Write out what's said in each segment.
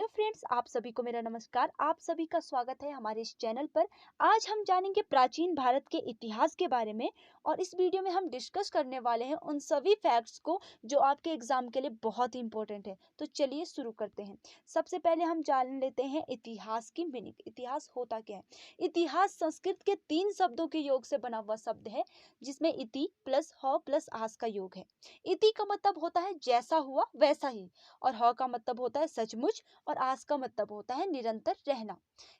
Hello friends, आप सभी को मेरा नमस्कार। आप सभी का स्वागत है हमारे इस चैनल पर। आज हम जानेंगे प्राचीन भारत के इतिहास के बारे में और इस वीडियो में हम डिस्कस करने वाले हैं उन सभी फैक्ट्स को जो आपके एग्जाम के लिए बहुत ही इंपॉर्टेंट है। तो चलिए शुरू करते हैं। सबसे पहले हम जान लेते हैं इतिहास की मीनिंग। इतिहास होता क्या है? इतिहास संस्कृत के 3 शब्दों के योग से बना हुआ शब्द है, जिसमें इति प्लस ह प्लस आस का योग है। इति का मतलब होता है जैसा हुआ वैसा ही, और ह का मतलब होता है सचमुच, और आस का मतलब होता है निरंतर रहना।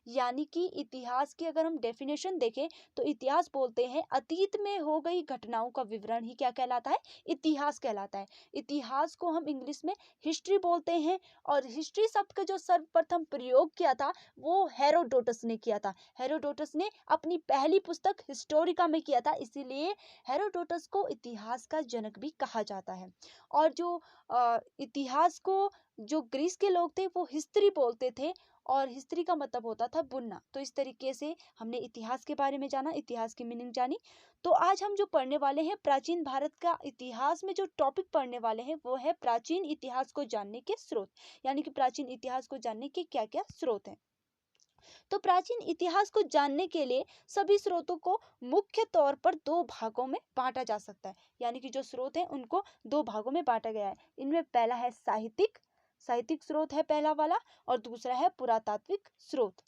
यानी कि इतिहास की अगर हम डेफिनेशन देखें तो इतिहास बोलते हैं अतीत में हो गई घटनाओं का विवरण ही क्या कहलाता है? इतिहास कहलाता है। इतिहास को हम इंग्लिश में हिस्ट्री बोलते हैं, और हिस्ट्री शब्द का जो सर्वप्रथम प्रयोग किया था वो हेरोडोटस ने किया था। हेरोडोटस ने अपनी पहली पुस्तक हिस्टोरिका में किया था, इसीलिए हेरोडोटस को इतिहास का जनक भी कहा जाता है। और जो इतिहास को जो ग्रीस के लोग थे वो हिस्ट्री बोलते थे, और हिस्ट्री का मतलब होता था बुनना। तो इस तरीके से हमने इतिहास के बारे में जाना, इतिहास की मीनिंग जानी। तो आज हम जो पढ़ने वाले हैं प्राचीन भारत का इतिहास में जो टॉपिक पढ़ने वाले हैं वो है प्राचीन इतिहास को जानने के स्रोत। यानी कि प्राचीन इतिहास को जानने के क्या क्या स्रोत हैं। तो प्राचीन इतिहास को जानने के लिए सभी स्रोतों को मुख्य तौर पर 2 भागों में बांटा जा सकता है। यानी कि जो स्रोत हैं उनको 2 भागों में बांटा गया है। इनमें पहला है साहित्यिक साहित्यिक स्रोत है पहला वाला, और दूसरा है पुरातात्विक स्रोत।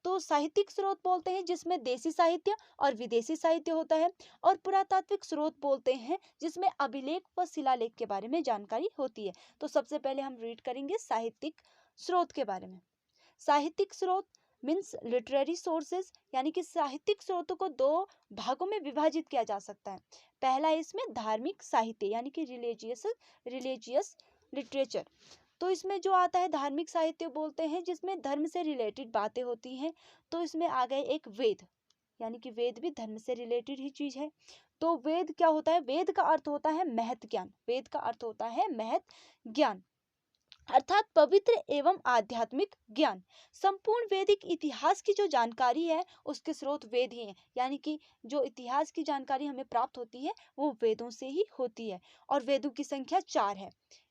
तो साहित्यिक स्रोत बोलते हैं जिसमें देसी साहित्य और विदेशी साहित्य होता है, और पुरातात्विक स्रोत बोलते हैं जिसमें अभिलेख व शिलालेख के बारे में जानकारी होती है। तो सबसे पहले हम रीड करेंगे साहित्यिक स्रोत के बारे में। साहित्यिक स्रोत मीन्स लिटरेरी सोर्सेज। यानी कि साहित्यिक स्रोतों को 2 भागों में विभाजित किया जा सकता है। पहला है इसमें धार्मिक साहित्य, यानी कि रिलीजियस लिटरेचर। तो इसमें जो आता है धार्मिक साहित्य बोलते हैं जिसमें धर्म से रिलेटेड बातें होती हैं। तो इसमें आ गए एक वेद, यानी कि वेद भी धर्म से रिलेटेड ही चीज है। तो वेद क्या होता है? वेद का अर्थ होता है महत ज्ञान। वेद का अर्थ होता है महत ज्ञान, अर्थात पवित्र एवं आध्यात्मिक ज्ञान। संपूर्ण वैदिक इतिहास की जो जानकारी है उसके स्रोत वेद ही हैं। यानी कि जो इतिहास की जानकारी हमें प्राप्त होती है वो वेदों से ही होती है, और वेदों की संख्या 4 है।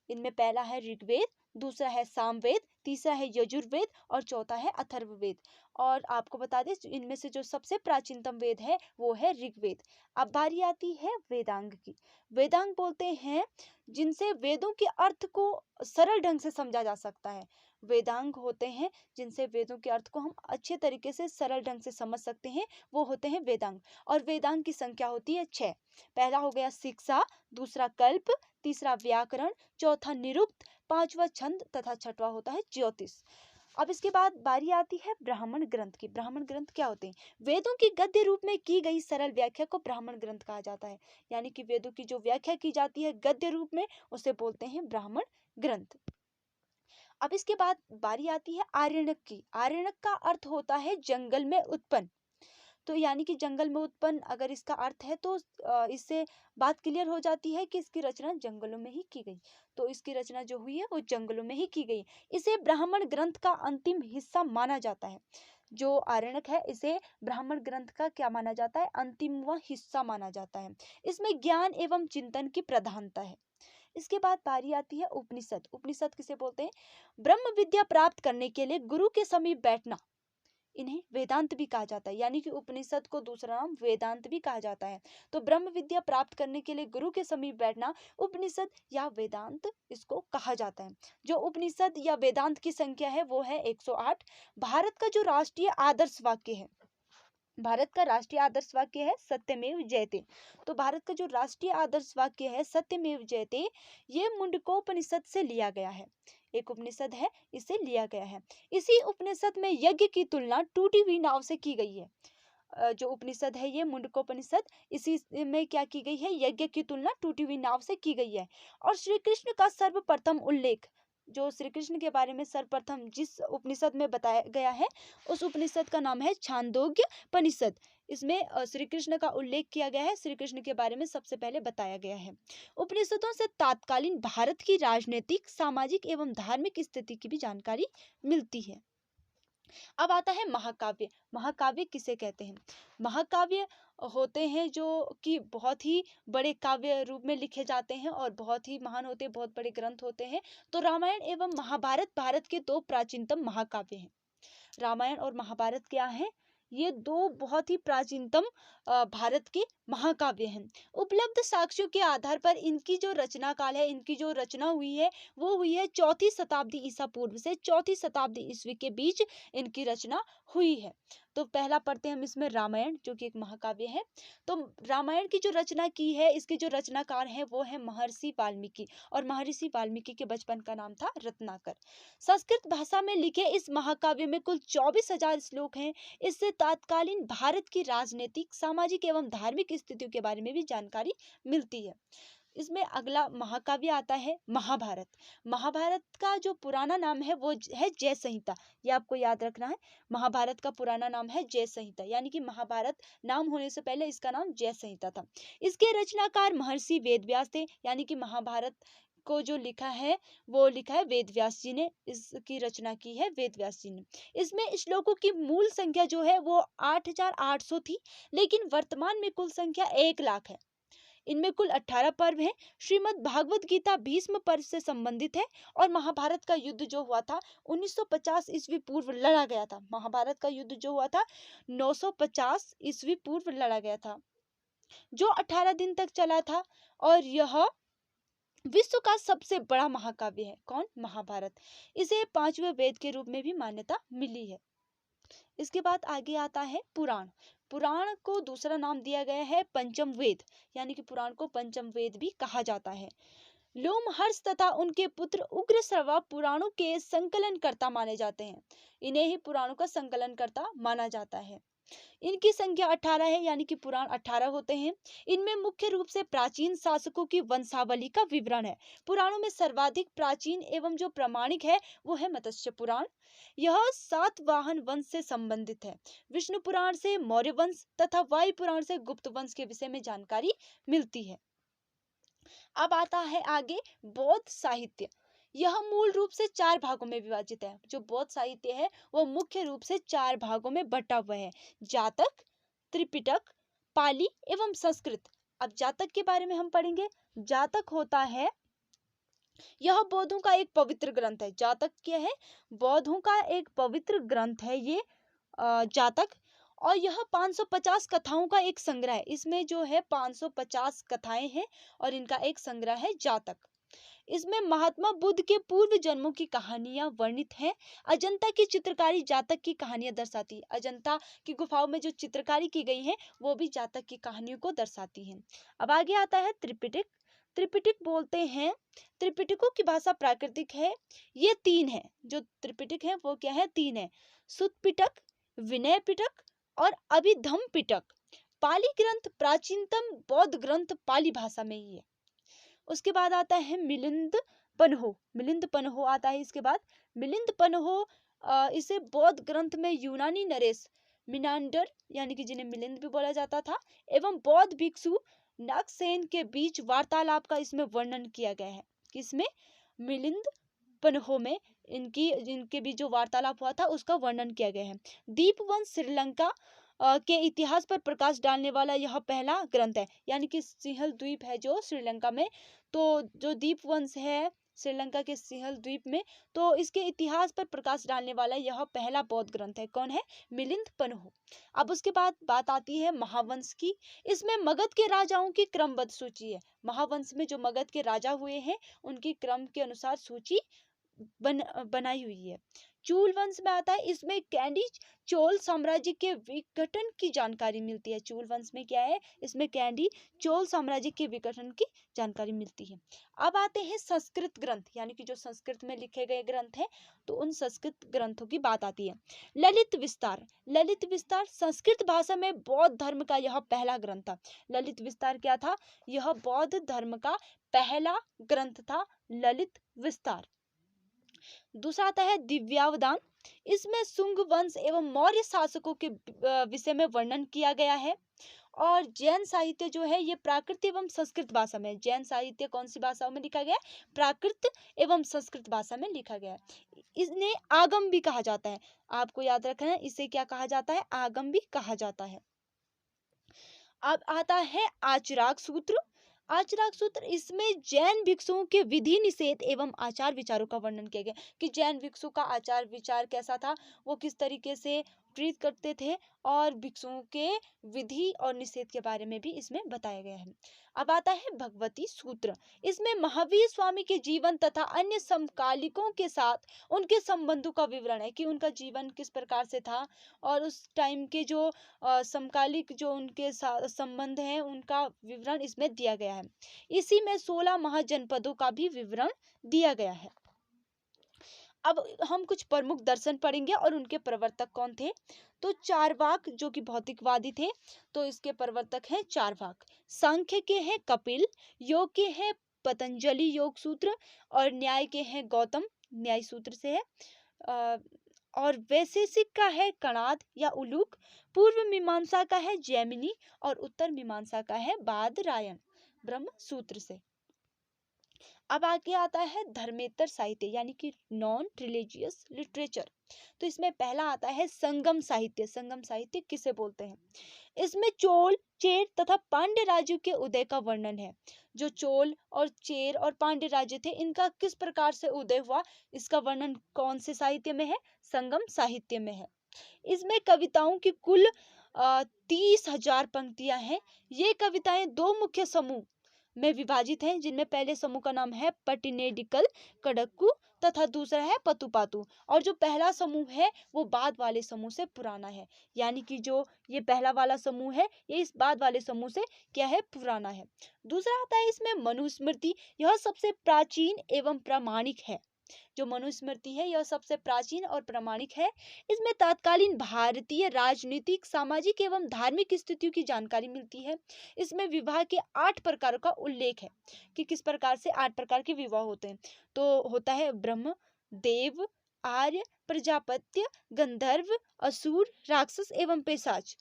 इनमें पहला है ऋग्वेद, दूसरा है सामवेद, तीसरा है यजुर्वेद, और चौथा है अथर्ववेद। और आपको बता दें इनमें से जो सबसे प्राचीनतम वेद है वो है ऋग्वेद। अब बारी आती है वेदांग की। वेदांग बोलते हैं जिनसे वेदों के अर्थ को सरल ढंग से समझा जा सकता है। वेदांग होते हैं जिनसे वेदों के अर्थ को हम अच्छे तरीके से सरल ढंग से समझ सकते हैं, वो होते हैं वेदांग। और वेदांग की संख्या होती है 6। पहला हो गया शिक्षा, दूसरा कल्प, तीसरा व्याकरण, चौथा निरुक्त, पांचवा छंद तथा छठवा होता है ज्योतिष। अब इसके बाद बारी आती है ब्राह्मण ग्रंथ की। ब्राह्मण ग्रंथ क्या होते हैं? वेदों की गद्य रूप में की गई सरल व्याख्या को ब्राह्मण ग्रंथ कहा जाता है। यानी कि वेदों की जो व्याख्या की जाती है गद्य रूप में उसे बोलते हैं ब्राह्मण ग्रंथ। अब इसके बाद बारी आती है आर्यणक की। आर्यणक का अर्थ होता है जंगल में उत्पन्न। तो यानी कि जंगल में उत्पन्न अगर इसका अर्थ है तो इससे बात क्लियर हो जाती है कि इसकी रचना जंगलों में ही की गई। तो इसकी रचना जो हुई है वो जंगलों में ही की गई। इसे ब्राह्मण ग्रंथ का अंतिम हिस्सा माना जाता है। जो आरण्यक है इसे ब्राह्मण ग्रंथ का क्या माना जाता है? अंतिम व हिस्सा माना जाता है। इसमें ज्ञान एवं चिंतन की प्रधानता है। इसके बाद बारी आती है उपनिषद। उपनिषद किसे बोलते हैं? ब्रह्म विद्या प्राप्त करने के लिए गुरु के समीप बैठना, इन्हें वेदांत भी कहा जाता है। यानी कि उपनिषद को दूसरा नाम वेदांत भी कहा जाता है। तो ब्रह्म विद्या प्राप्त करने के लिए गुरु के समीप बैठना उपनिषद या वेदांत इसको कहा जाता है। जो उपनिषद या वेदांत की संख्या है वो है 108। भारत का जो राष्ट्रीय आदर्श वाक्य है, भारत का राष्ट्रीय आदर्श वाक्य है सत्यमेव जयते। तो भारत का जो राष्ट्रीय आदर्श वाक्य है सत्यमेव जयते, ये मुंडकोपनिषद से लिया गया है। एक उपनिषद है, इसे लिया गया है। इसी उपनिषद में यज्ञ की तुलना टूटी हुई नाव से की गई है। जो उपनिषद है ये मुंडकोपनिषद, इसी में क्या की गई है? यज्ञ की तुलना टूटी हुई नाव से की गई है। और श्री कृष्ण का सर्वप्रथम उल्लेख, जो श्री कृष्ण के बारे में सर्वप्रथम जिस उपनिषद में बताया गया है उस उपनिषद का नाम है छांदोग्य उपनिषद। इसमें श्री कृष्ण का उल्लेख किया गया है, श्री कृष्ण के बारे में सबसे पहले बताया गया है। उपनिषदों से तात्कालीन भारत की राजनीतिक, सामाजिक एवं धार्मिक स्थिति की भी जानकारी मिलती है। अब आता है महाकाव्य। महाकाव्य किसे कहते हैं? महाकाव्य होते हैं जो कि बहुत ही बड़े काव्य रूप में लिखे जाते हैं और बहुत ही महान होते हैं, बहुत बड़े ग्रंथ होते हैं। तो रामायण एवं महाभारत भारत के दो प्राचीनतम महाकाव्य हैं। रामायण और महाभारत क्या है? ये दो बहुत ही प्राचीनतम भारत के महाकाव्य हैं। उपलब्ध साक्ष्यों के आधार पर इनकी जो रचना काल है, इनकी जो रचना हुई है, वो हुई है 4वीं शताब्दी ईसा पूर्व से 4वीं शताब्दी ईस्वी के बीच इनकी रचना हुई है। तो पहला पढ़ते हैं हम इसमें रामायण, जो कि एक महाकाव्य है। तो रामायण की जो रचना की है, इसके जो रचनाकार हैं वो है महर्षि वाल्मीकि, और महर्षि वाल्मीकि के बचपन का नाम था रत्नाकर। संस्कृत भाषा में लिखे इस महाकाव्य में कुल 24,000 श्लोक हैं। इससे तत्कालीन भारत की राजनीतिक, सामाजिक एवं धार्मिक स्थितियों के बारे में भी जानकारी मिलती है। इसमें अगला महाकाव्य आता है महाभारत। महाभारत का जो पुराना नाम है वो है जय संहिता। ये आपको याद रखना है। महाभारत का पुराना नाम है जय संहिता, यानी कि महाभारत नाम होने से पहले इसका नाम जय संहिता था। इसके रचनाकार महर्षि वेदव्यास थे, यानी कि महाभारत को जो लिखा है वो लिखा है वेदव्यास जी ने, इसकी रचना की है वेदव्यास जी ने। इसमें श्लोकों की मूल संख्या जो है वो 8,800 थी, लेकिन वर्तमान में कुल संख्या 1,00,000 है। इनमें कुल 18 पर्व हैं। श्रीमद् भागवत गीता भीष्म पर्व से संबंधित है, और महाभारत का युद्ध जो हुआ था 1950 ईस्वी पूर्व लड़ा गया था। महाभारत का युद्ध जो हुआ था 950 ईस्वी पूर्व लड़ा गया था, जो 18 दिन तक चला था, और यह विश्व का सबसे बड़ा महाकाव्य है। कौन? महाभारत। इसे 5वें वेद के रूप में भी मान्यता मिली है। इसके बाद आगे आता है पुराण। पुराण को दूसरा नाम दिया गया है पंचम वेद, यानी कि पुराण को पंचम वेद भी कहा जाता है। लोमहर्ष तथा उनके पुत्र उग्रश्रवा पुराणों के संकलनकर्ता माने जाते हैं। इन्हें ही पुराणों का संकलनकर्ता माना जाता है। इनकी संख्या 18 है, यानी कि पुराण 18 होते हैं। इनमें मुख्य रूप से प्राचीन शासकों की वंशावली का विवरण है। पुराणों में सर्वाधिक प्राचीन एवं जो प्रामाणिक है वो है मत्स्य पुराण। यह सातवाहन वंश से संबंधित है। विष्णु पुराण से मौर्य वंश तथा वायु पुराण से गुप्त वंश के विषय में जानकारी मिलती है। अब आता है आगे बौद्ध साहित्य। यह मूल रूप से 4 भागों में विभाजित है। जो बौद्ध साहित्य है वो मुख्य रूप से 4 भागों में बटा हुआ है। जातक, त्रिपिटक, पाली एवं संस्कृत। अब जातक के बारे में हम पढ़ेंगे। जातक होता है, यह बौद्धों का एक पवित्र ग्रंथ है। जातक क्या है? बौद्धों का एक पवित्र ग्रंथ है ये जातक, और यह 550 कथाओं का एक संग्रह है। इसमें जो है 550 कथाएं हैं, और इनका एक संग्रह है जातक। इसमें महात्मा बुद्ध के पूर्व जन्मों की कहानियां वर्णित हैं। अजंता की चित्रकारी जातक की कहानियां दर्शाती है। अजंता की गुफाओं में जो चित्रकारी की गई है वो भी जातक की कहानियों को दर्शाती है। अब आगे आता है त्रिपिटक। त्रिपिटक बोलते हैं, त्रिपिटकों की भाषा प्राकृतिक है। ये 3 है, जो त्रिपिटक है वो क्या है? 3 है। सुत्त पिटक, विनय पिटक और अभिधम्म पिटक। पाली ग्रंथ प्राचीनतम बौद्ध ग्रंथ पाली भाषा में ही है। उसके बाद आता है मिलिंद पन्हो। मिलिंद पन्हो आता है इसके बाद। मिलिंद पन्हो इसे बौद्ध ग्रंथ में यूनानी नरेश मिनांडर, यानी कि जिन्हें मिलिंद भी बोला जाता था, एवं बौद्ध भिक्षु नागसेन के बीच वार्तालाप का इसमें वर्णन किया गया है। किसमें? मिलिंद पन्हो में इनके बीच जो वार्तालाप हुआ था उसका वर्णन किया गया है। दीपवंश श्रीलंका के इतिहास पर प्रकाश डालने वाला यह पहला ग्रंथ है, यानी कि सिंहल द्वीप है जो श्रीलंका में, तो जो दीपवंश है श्रीलंका के सिंहल द्वीप में, तो इसके इतिहास पर प्रकाश डालने वाला यह पहला बौद्ध ग्रंथ है। कौन है? मिलिंद पन्हो। अब उसके बाद बात आती है महावंश की। इसमें मगध के राजाओं की क्रमबद्ध सूची है। महावंश में जो मगध के राजा हुए हैं उनकी क्रम के अनुसार सूची बनाई हुई है। चूल वंश में आता है, इसमें कैंडी चोल साम्राज्य के विघटन की जानकारी मिलती है। चूल वंश में क्या है? इसमें कैंडी चोल साम्राज्य के विघटन की जानकारी मिलती है। अब आते हैं संस्कृत ग्रंथ, यानी कि जो संस्कृत में लिखे गए ग्रंथ हैं, तो उन संस्कृत ग्रंथों की बात आती है। ललित विस्तार। ललित विस्तार संस्कृत भाषा में बौद्ध धर्म का यह पहला ग्रंथ था। ललित विस्तार क्या था? यह बौद्ध धर्म का पहला ग्रंथ था, ललित विस्तार। दूसरा आता है दिव्यावदान। इसमें शुंग वंश एवं मौर्य शासकों के विषय में वर्णन किया गया है। और जैन साहित्य जो है ये प्राकृत एवं संस्कृत भाषा में। जैन साहित्य कौन सी भाषाओं में लिखा गया है? प्राकृत एवं संस्कृत भाषा में लिखा गया है। इन्हें आगम भी कहा जाता है। आपको याद रखना है, इसे क्या कहा जाता है? आगम भी कहा जाता है। अब आता है आचराग सूत्र। आचराग सूत्र, इसमें जैन भिक्षुओं के विधि निषेध एवं आचार विचारों का वर्णन किया गया कि जैन भिक्षु का आचार विचार कैसा था, वो किस तरीके से ट्रीट करते थे, और भिक्षुओं के विधि और निषेध के बारे में भी इसमें बताया गया है। अब आता है भगवती सूत्र। इसमें महावीर स्वामी के जीवन तथा अन्य समकालिकों के साथ उनके संबंधों का विवरण है कि उनका जीवन किस प्रकार से था, और उस टाइम के जो समकालिक जो उनके संबंध हैं उनका विवरण इसमें दिया गया है। इसी में 16 महाजनपदों का भी विवरण दिया गया है। अब हम कुछ प्रमुख दर्शन पढ़ेंगे और उनके प्रवर्तक कौन थे। तो चारवाक जो कि भौतिकवादी थे, तो इसके प्रवर्तक हैं चारवाक। सांख्य के हैं कपिल, योग के हैं पतंजलि योग सूत्र, और न्याय के हैं गौतम, न्याय सूत्र से है। और वैशेषिक का है कणाद या उलूक, पूर्व मीमांसा का है जैमिनी, और उत्तर मीमांसा का है बादरायण, ब्रह्म सूत्र से। अब आगे आता है धर्मेतर साहित्य यानी कि नॉन रिलीजियस लिटरेचर। तो इसमें पहला आता है संगम साहित्य। संगम साहित्य किसे बोलते हैं? इसमें चोल, चेर तथा पांड्य राज्य के उदय का वर्णन है। जो चोल और चेर और पांड्य राज्य थे, इनका किस प्रकार से उदय हुआ, इसका वर्णन कौन से साहित्य में है? संगम साहित्य में है। इसमें कविताओं की कुल 30,000 पंक्तियां हैं। ये कविताएं दो मुख्य समूह में विभाजित हैं, जिनमें पहले समूह का नाम है पटिनेडिकल कडक्कू तथा दूसरा है पतुपातु। और जो पहला समूह है वो बाद वाले समूह से पुराना है, यानी कि जो ये पहला वाला समूह है ये इस बाद वाले समूह से क्या है? पुराना है। दूसरा आता है इसमें मनुस्मृति। यह सबसे प्राचीन एवं प्रामाणिक है। जो मनुस्मृति है यह सबसे प्राचीन और प्रामाणिक है। इसमें तत्कालीन भारतीय राजनीतिक, सामाजिक एवं धार्मिक स्थितियों की जानकारी मिलती है। इसमें विवाह के 8 प्रकारों का उल्लेख है कि किस प्रकार से 8 प्रकार के विवाह होते हैं। तो होता है ब्रह्म, देव, आर्य, प्रजापत्य, गंधर्व, असुर, राक्षस एवं पेशाच।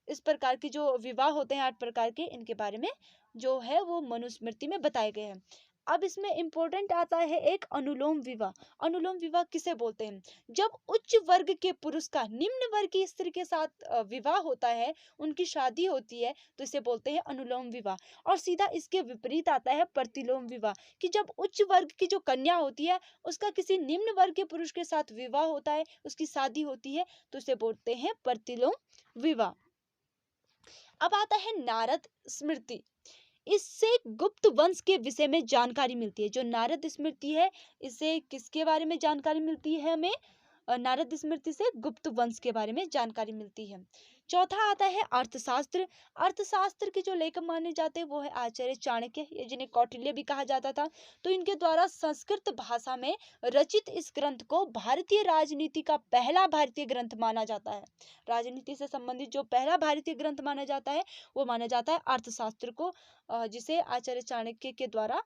इस प्रकार के जो विवाह होते हैं 8 प्रकार के, इनके बारे में जो है वो मनुस्मृति में बताए गए हैं। अब इसमें इंपॉर्टेंट आता है एक अनुलोम विवाह। अनुलोम विवाह किसे बोलते हैं? जब उच्च वर्ग के पुरुष का निम्न वर्ग की स्त्री के साथ विवाह होता है, उनकी शादी होती है, तो इसे बोलते हैं अनुलोम विवाह। और सीधा इसके विपरीत आता है प्रतिलोम विवाह कि जब उच्च वर्ग की जो कन्या होती है उसका किसी निम्न वर्ग के पुरुष के साथ विवाह होता है, उसकी शादी होती है, तो इसे बोलते हैं प्रतिलोम विवाह। अब आता है नारद स्मृति। इससे गुप्त वंश के विषय में जानकारी मिलती है। जो नारद स्मृति है, इससे किसके बारे में जानकारी मिलती है हमें? नारद स्मृति से गुप्त वंश के बारे में जानकारी मिलती है। चौथा आता है अर्थशास्त्र। अर्थशास्त्र के जो लेखक माने जाते हैं वो है आचार्य चाणक्य, ये जिन्हें कौटिल्य भी कहा जाता था। तो इनके द्वारा संस्कृत भाषा में रचित इस ग्रंथ को भारतीय राजनीति का पहला भारतीय ग्रंथ माना जाता है। राजनीति से संबंधित जो पहला भारतीय ग्रंथ माना जाता है वो माना जाता है अर्थशास्त्र को, जिसे आचार्य चाणक्य के द्वारा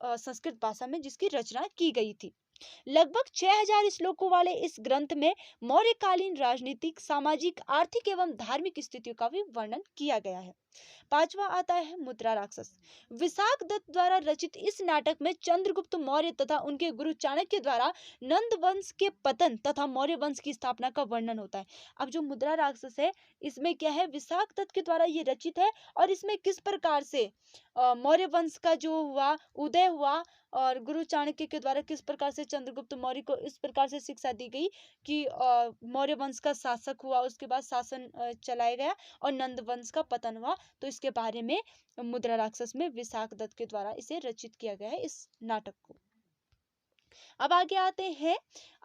संस्कृत भाषा में जिसकी रचना की गई थी। लगभग 6000 श्लोकों वाले इस ग्रंथ में मौर्यकालीन राजनीतिक, सामाजिक, आर्थिक एवं धार्मिक स्थितियों का भी वर्णन किया गया है। पांचवा आता है मुद्रा राक्षस। विशाख दत्त द्वारा रचित इस नाटक में चंद्रगुप्त मौर्य तथा उनके गुरु चाणक्य द्वारा नंद वंश के पतन तथा मौर्य वंश की स्थापना का वर्णन होता है। अब जो मुद्रा राक्षस है, इसमें क्या है? विशाख दत्त के द्वारा ये रचित है, और इसमें किस प्रकार से मौर्य वंश का जो हुआ उदय हुआ, और गुरु चाणक्य के द्वारा किस प्रकार से चंद्रगुप्त मौर्य को इस प्रकार से शिक्षा दी गई कि मौर्य वंश का शासक हुआ, उसके बाद शासन चलाया गया और नंद वंश का पतन हुआ। तो इसके बारे में मुद्रा राक्षस में विशाख दत्त के द्वारा इसे रचित किया गया है, इस नाटक को। अब आगे आते हैं,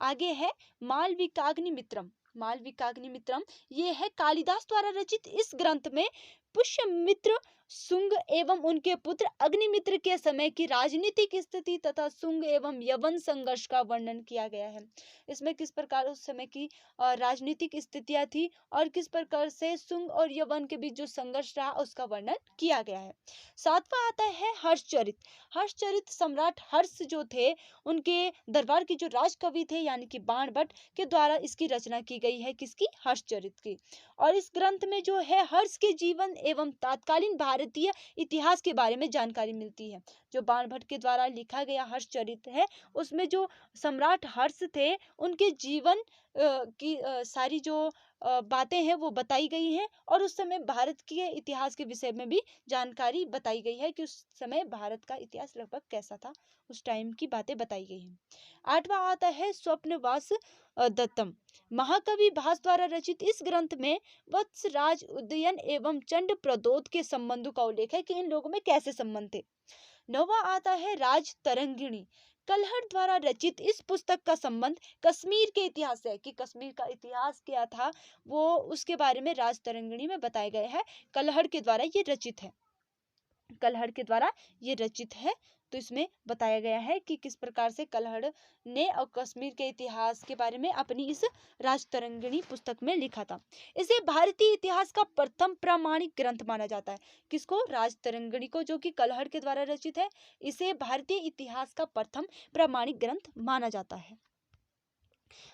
आगे है मालविकाग्निमित्रम। मालविकाग्निमित्रम ये है कालिदास द्वारा रचित। इस ग्रंथ में पुष्यमित्र, शुंग एवं उनके पुत्र अग्निमित्र के समय की राजनीतिक स्थिति तथा शुंग एवं यवन संघर्ष का वर्णन किया गया है। इसमें किस प्रकार उस समय की राजनीतिक स्थितियां थी और किस प्रकार से शुंग और यवन के बीच जो संघर्ष रहा उसका वर्णन किया गया है। सातवां आता है हर्षचरित। हर्षचरित सम्राट हर्ष जो थे उनके दरबार के जो राजकवि थे यानी कि बाणभट्ट के द्वारा इसकी रचना की गई है। किसकी? हर्षचरित की। और इस ग्रंथ में जो है हर्ष के जीवन एवं तत्कालीन भारतीय इतिहास के बारे में जानकारी मिलती है। जो बाणभट्ट के द्वारा लिखा गया हर्ष चरित्र है, उसमें जो सम्राट हर्ष थे उनके जीवन की सारी जो बातें हैं वो बताई गई हैं, और उस समय भारत के इतिहास के विषय में भी जानकारी बताई गई है कि उस समय भारत का इतिहास लगभग कैसा था, उस टाइम की बातें बताई गई हैं। 8वां आता है स्वप्नवास दत्तम। महाकवि भास द्वारा रचित इस ग्रंथ में वत्स राज उदयन एवं चंड प्रदोत के संबंधों का उल्लेख है कि इन लोगों में कैसे संबंध थे। 9वां आता है राज तरंगिणी। कलहड़ द्वारा रचित इस पुस्तक का संबंध कश्मीर के इतिहास से है कि कश्मीर का इतिहास क्या था, वो उसके बारे में राज तरंगिणी में बताया गया है। कलहड़ के द्वारा ये रचित है, कलहड़ के द्वारा ये रचित है। तो इसमें बताया गया है कि किस प्रकार से कलहड़ ने और कश्मीर के इतिहास के बारे में अपनी इस राजतरंगिणी पुस्तक में लिखा था। इसे भारतीय इतिहास का प्रथम प्रामाणिक ग्रंथ माना जाता है। किसको? राजतरंगिणी को, जो कि कलहड़ के द्वारा रचित है। इसे भारतीय इतिहास का प्रथम प्रामाणिक ग्रंथ माना जाता है।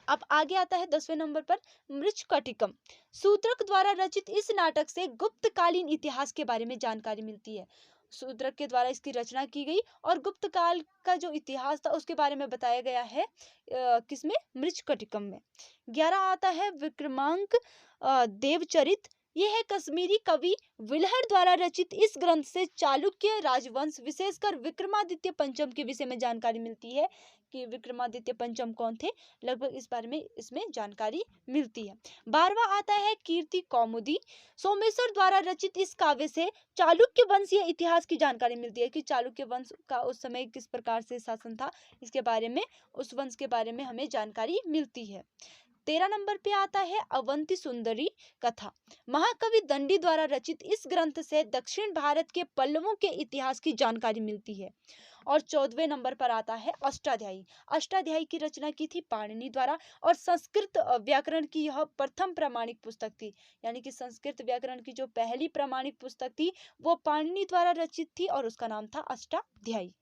अब आगे आता है 10वें नंबर पर मृच्छकटिकम। शूद्रक द्वारा रचित इस नाटक से गुप्तकालीन इतिहास के बारे में जानकारी मिलती है। शूद्रक के द्वारा इसकी रचना की गई और गुप्त काल का जो इतिहास था उसके बारे में बताया गया है किसमें? मृच्छकटिकम में। 11 आता है विक्रमांक देवचरित। यह है कश्मीरी कवि विलहर द्वारा रचित। इस ग्रंथ से चालुक्य राजवंश विशेषकर विक्रमादित्य पंचम के विषय में जानकारी मिलती है कि विक्रमादित्य पंचम कौन थे, लगभग इस बारे में इसमें जानकारी मिलती है। 12वां आता है कीर्ति कौमुदी। सोमेश्वर द्वारा रचित इस काव्य से चालुक्य वंशीय इतिहास की जानकारी मिलती है कि चालुक्य वंश का उस समय किस प्रकार से शासन था, इसके बारे में, उस वंश के बारे में हमें जानकारी मिलती है। 13 नंबर पे आता है अवंती सुंदरी कथा। महाकवि दंडी द्वारा रचित इस ग्रंथ से दक्षिण भारत के पल्लवों के इतिहास की जानकारी मिलती है। और 14वें नंबर पर आता है अष्टाध्यायी। अष्टाध्यायी की रचना की थी पाणिनि द्वारा और संस्कृत व्याकरण की यह प्रथम प्रामाणिक पुस्तक थी, यानी कि संस्कृत व्याकरण की जो पहली प्रामाणिक पुस्तक थी वो पाणिनि द्वारा रचित थी और उसका नाम था अष्टाध्यायी।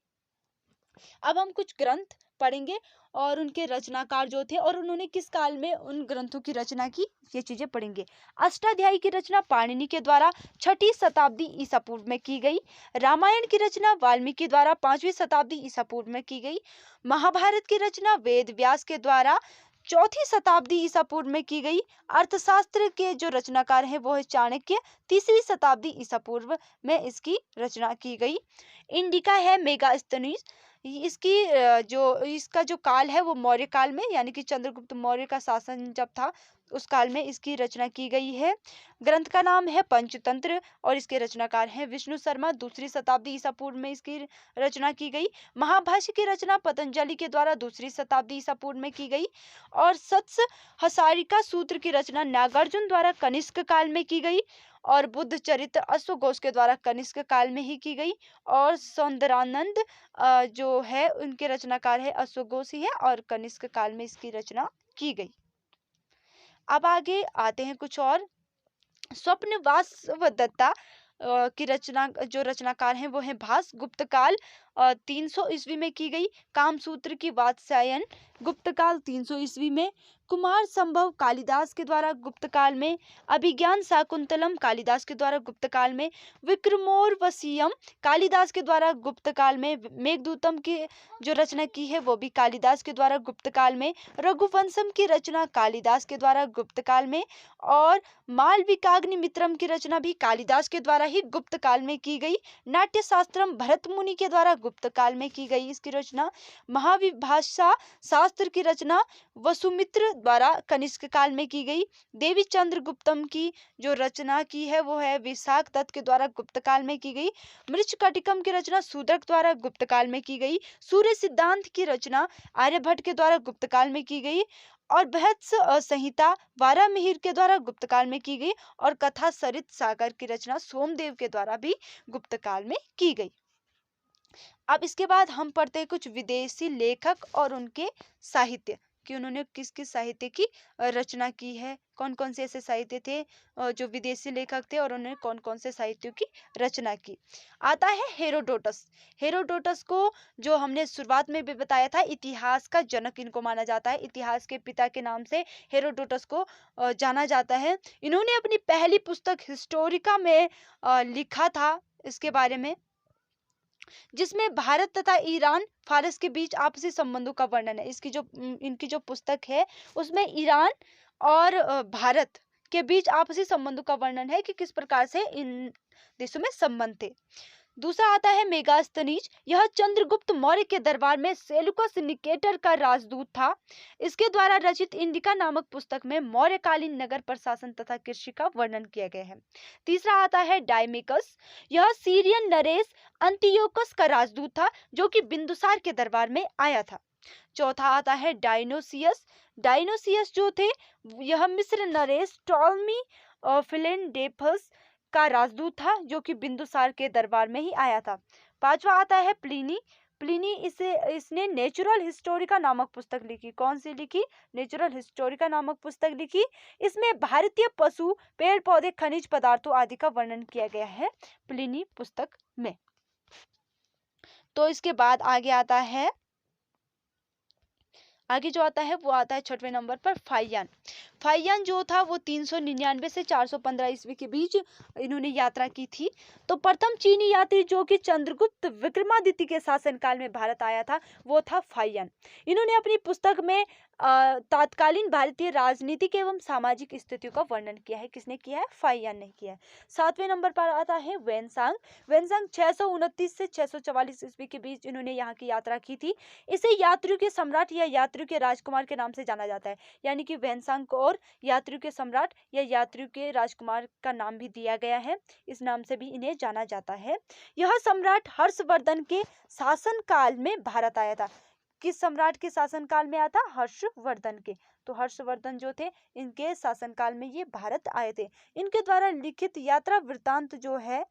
अब हम कुछ ग्रंथ पढ़ेंगे और उनके रचनाकार जो थे और उन्होंने किस काल में उन ग्रंथों की रचना की, ये चीजें पढ़ेंगे। अष्टाध्यायी की रचना पाणिनि के द्वारा 6ठी शताब्दी ईसा पूर्व में की गई। रामायण की रचना वाल्मीकि द्वारा 5वीं शताब्दी ईसा पूर्व में की गई। महाभारत की रचना वेद व्यास के द्वारा 4थी शताब्दी ईसा पूर्व में की गई। अर्थशास्त्र के जो रचनाकार हैं वो है चाणक्य, 3री शताब्दी ईसा पूर्व में इसकी रचना की गई। इंडिका है मेगास्थनीज। इसका जो काल है वो मौर्य काल में, यानी कि चंद्रगुप्त मौर्य का शासन जब था उस काल में इसकी रचना की गई है। ग्रंथ का नाम है पंचतंत्र और इसके रचनाकार हैं विष्णु शर्मा, 2री शताब्दी ईसा पूर्व में इसकी रचना की गई। महाभाष्य की रचना पतंजलि के द्वारा 2री शताब्दी ईसा पूर्व में की गई। और सत्स हसारिका सूत्र की रचना नागार्जुन द्वारा कनिष्क काल में की गई। और बुद्ध चरित्र अश्वघोष के द्वारा कनिष्क काल में ही की गई। और सौंदरानंद जो है उनके रचनाकार है अश्वघोष ही है और कनिष्क काल में इसकी रचना की गई। अब आगे आते हैं कुछ और। स्वप्न वासवदत्ता की रचना, जो रचनाकार हैं वो है भास, गुप्त काल 300 ईस्वी में की गई। कामसूत्र की वात्स्यायन गुप्त काल 300 ईस्वी में। कुमार संभव कालिदास के द्वारा गुप्त काल में। अभिज्ञान शाकुंतलम कालिदास के द्वारा गुप्त काल में। विक्रमोर्वशीयम कालिदास के द्वारा गुप्त काल में। मेघदूतम की जो रचना की है वो भी कालिदास के द्वारा गुप्त काल में। रघुवंशम की रचना कालिदास के द्वारा गुप्त काल में। और मालविकाग्निमित्रम की रचना भी कालिदास के द्वारा ही गुप्त काल में की गई। नाट्य शास्त्रम भरत मुनि के द्वारा गुप्त काल में की गई इसकी रचना। महाविभाषा शास्त्र की रचना वसुमित्र द्वारा कनिष्क काल में की गई। देवी चंद्रगुप्तम की जो रचना की है वो है विशाख दत्त के द्वारा गुप्त काल में की गई। मृच्छकटिकम की रचना शूद्रक द्वारा गुप्त काल में की गई। सूर्य सिद्धांत की रचना आर्यभट्ट के द्वारा गुप्त काल में की गई। और बृहत्स संहिता वारामिहिर के द्वारा गुप्त काल में की गई। और कथा सरित सागर की रचना सोमदेव के द्वारा भी गुप्त काल में की गई। अब इसके बाद हम पढ़ते हैं कुछ विदेशी लेखक और उनके साहित्य। कि उन्होंने किस किस साहित्य की रचना की है, कौन कौन से ऐसे साहित्य थे जो विदेशी लेखक थे और उन्होंने कौन कौन से साहित्यों की रचना की। आता है हेरोडोटस। हेरोडोटस को जो हमने शुरुआत में भी बताया था, इतिहास का जनक इनको माना जाता है, इतिहास के पिता के नाम से हेरोडोटस को जाना जाता है। इन्होंने अपनी पहली पुस्तक हिस्टोरिका में लिखा था इसके बारे में, जिसमें भारत तथा ईरान फारस के बीच आपसी संबंधों का वर्णन है। इनकी जो पुस्तक है उसमें ईरान और भारत के बीच आपसी संबंधों का वर्णन है कि किस प्रकार से इन देशों में संबंध थे। दूसरा आता है मेगास्थनीज। यह चंद्रगुप्त मौर्य के दरबार में सेलुकस निकेटर का राजदूत था। इसके द्वारा रचित इंडिका नामक पुस्तक में मौर्यकालीन नगर प्रशासन तथा कृषि का वर्णन किया गया है। तीसरा आता है डायमिकस। यह सीरियन नरेश अंतियोकस का राजदूत था जो कि बिंदुसार के दरबार में आया था। चौथा आता है डायनोसियस। डायनोसियस जो थे यह मिस्र नरेश टॉलमी फिलेंडेफस का राजदूत था जो कि बिंदुसार के दरबार में ही आया था। पांचवा आता है प्लिनी। प्लिनी इसने नेचुरल हिस्टोरिका नामक पुस्तक लिखी। कौन सी लिखी? नेचुरल हिस्टोरिका नामक पुस्तक लिखी। इसमें भारतीय पशु, पेड़ पौधे, खनिज पदार्थों आदि का वर्णन किया गया है प्लिनी पुस्तक में। तो इसके बाद आगे जो आता है वो आता है 6वें नंबर पर फाहियान। फाहियान जो था वो 399 से 415 ईस्वी के बीच इन्होंने यात्रा की थी। तो प्रथम चीनी यात्री जो कि चंद्रगुप्त विक्रमादित्य के शासनकाल में भारत आया था वो था फाहियान। इन्होंने अपनी पुस्तक में तात्कालीन भारतीय राजनीतिक एवं सामाजिक स्थितियों का वर्णन किया है। किसने किया है? फाहियान ने किया है। 7वें नंबर पर आता है वेनसांग। वेनसांग 629 से 644 ईस्वी के बीच इन्होंने यहाँ की यात्रा की थी। इसे यात्रियों के सम्राट या यात्रियों के राजकुमार के नाम से जाना जाता है। यानी कि वेनसांग को और यात्रियों के सम्राट या यात्रियों के राजकुमार का नाम भी दिया गया है। इस नाम से भी इन्हें जाना जाता है। यह सम्राट हर्षवर्धन के शासनकाल में भारत आया था। किस सम्राट के शासनकाल में आया था? हर्षवर्धन के। तो हर्षवर्धन जो थे इनके शासनकाल में ये भारत आए थे। इनके द्वारा लिखित यात्रा वृत्तांत जो है,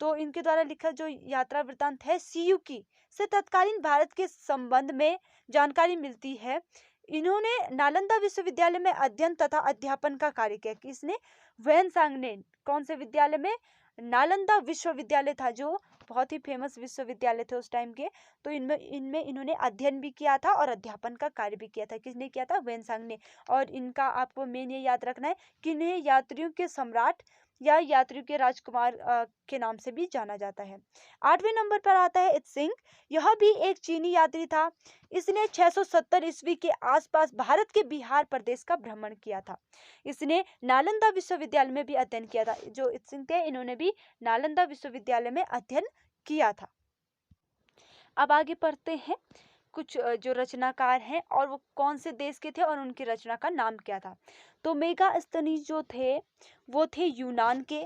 तो इनके द्वारा लिखा जो यात्रा वृत्तांत है सियुकी से तत्कालीन भारत के संबंध में जानकारी मिलती है। इन्होंने नालंदा विश्वविद्यालय में अध्ययन तथा अध्यापन का कार्य किया। किसने? वेनसांग ने। कौन से विद्यालय में? नालंदा विश्वविद्यालय था जो बहुत ही फेमस विश्वविद्यालय थे उस टाइम के। तो इनमें इन्होंने अध्ययन भी किया था और अध्यापन का कार्य भी किया था। किसने किया था? वेनसांग ने। और इनका आपको मेन ये याद रखना है कि इन्हें यात्रियों के सम्राट या यात्रियों के राजकुमार के नाम से भी जाना जाता है। 8वें नंबर पर आता है इत्सिंग। यह भी एक चीनी यात्री था। इसने 670 ईस्वी के आसपास भारत के बिहार प्रदेश का भ्रमण किया था। इसने नालंदा विश्वविद्यालय में भी अध्ययन किया था। जो इत्सिंग थे इन्होंने भी नालंदा विश्वविद्यालय में अध्ययन किया था। अब आगे पढ़ते हैं कुछ जो रचनाकार हैं और वो कौन से देश के थे और उनकी रचना का नाम क्या था। तो मेगास्थनीज जो थे वो थे यूनान के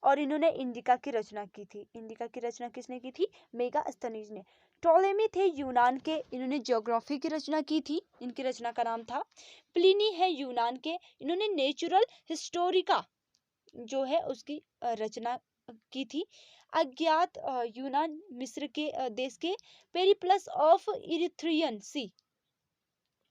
और इन्होंने इंडिका की रचना की थी। इंडिका की रचना किसने की थी? मेगास्थनीज ने। टॉलेमी थे यूनान के, इन्होंने ज्योग्राफी की रचना की थी। इनकी रचना का नाम था। प्लिनी है यूनान के, इन्होंने नेचुरल हिस्टोरिका जो है उसकी रचना की थी। अज्ञात यूनान मिस्र के देश के पेरिप्लस ऑफ इरिथ्रियन सी,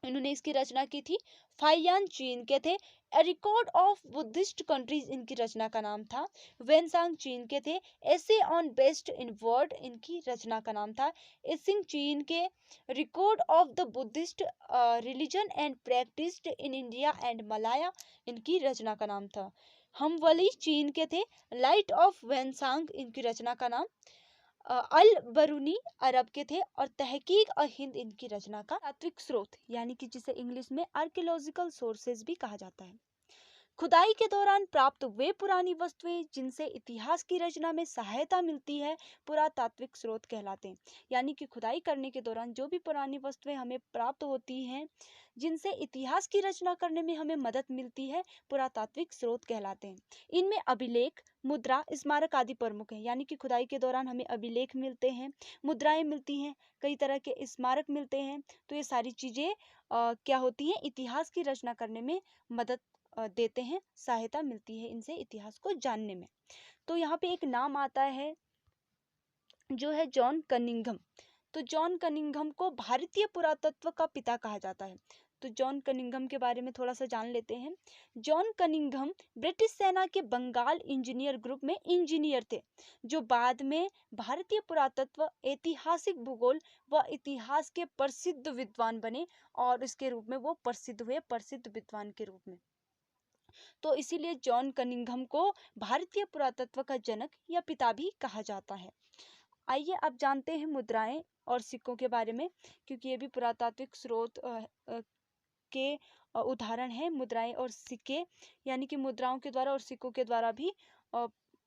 इन्होंने इसकी रचना की थी। फाहियान चीन के थे। ए रिकॉर्ड ऑफ बुद्धिस्ट कंट्रीज इनकी रचना का नाम था। वेनसांग चीन के थे। Essay on best in word इनकी रचना का नाम था। इसिंग चीन के। Record of the Buddhist religion and practised in India and Malaya इनकी रचना का नाम था। हमवली चीन के थे। लाइट ऑफ वेनसांग इनकी रचना का नाम। अल बरूनी अरब के थे और तहकीक और हिंद इनकी रचना का तात्विक स्रोत, यानी कि जिसे इंग्लिश में आर्कियोलॉजिकल सोर्सेज भी कहा जाता है। खुदाई के दौरान प्राप्त वे पुरानी वस्तुएं जिनसे इतिहास की रचना में सहायता मिलती है पुरातात्विक स्रोत कहलाते हैं। यानी कि खुदाई करने के दौरान जो भी पुरानी वस्तुएं हमें प्राप्त होती हैं जिनसे इतिहास की रचना करने में हमें मदद मिलती है पुरातात्विक स्रोत कहलाते हैं। इनमें अभिलेख, मुद्रा, स्मारक आदि प्रमुख हैं। यानी कि खुदाई के दौरान हमें अभिलेख मिलते हैं, मुद्राएं मिलती हैं, कई तरह के स्मारक मिलते हैं। तो ये सारी चीजें क्या होती हैं? इतिहास की रचना करने में मदद देते हैं, सहायता मिलती है इनसे इतिहास को जानने में। तो यहाँ पे एक नाम आता है जो है जॉन कनिंघम। तो जॉन कनिंघम को भारतीय पुरातत्व का पिता कहा जाता है। तो जॉन कनिंघम के बारे में थोड़ा सा जान लेते हैं। जॉन कनिंघम ब्रिटिश सेना के बंगाल इंजीनियर ग्रुप में इंजीनियर थे, जो बाद में भारतीय पुरातत्व, ऐतिहासिक भूगोल व इतिहास के प्रसिद्ध विद्वान बने, और इसके रूप में वो प्रसिद्ध हुए, प्रसिद्ध विद्वान के रूप में। तो इसीलिए जॉन कनिंघम को भारतीय पुरातत्व का जनक या पिता भी कहा जाता है। आइए अब जानते हैं मुद्राएं और सिक्कों के बारे में, क्योंकि ये भी पुरातात्विक स्रोत के उदाहरण है। मुद्राएं और सिक्के, यानी कि मुद्राओं के द्वारा और सिक्कों के द्वारा भी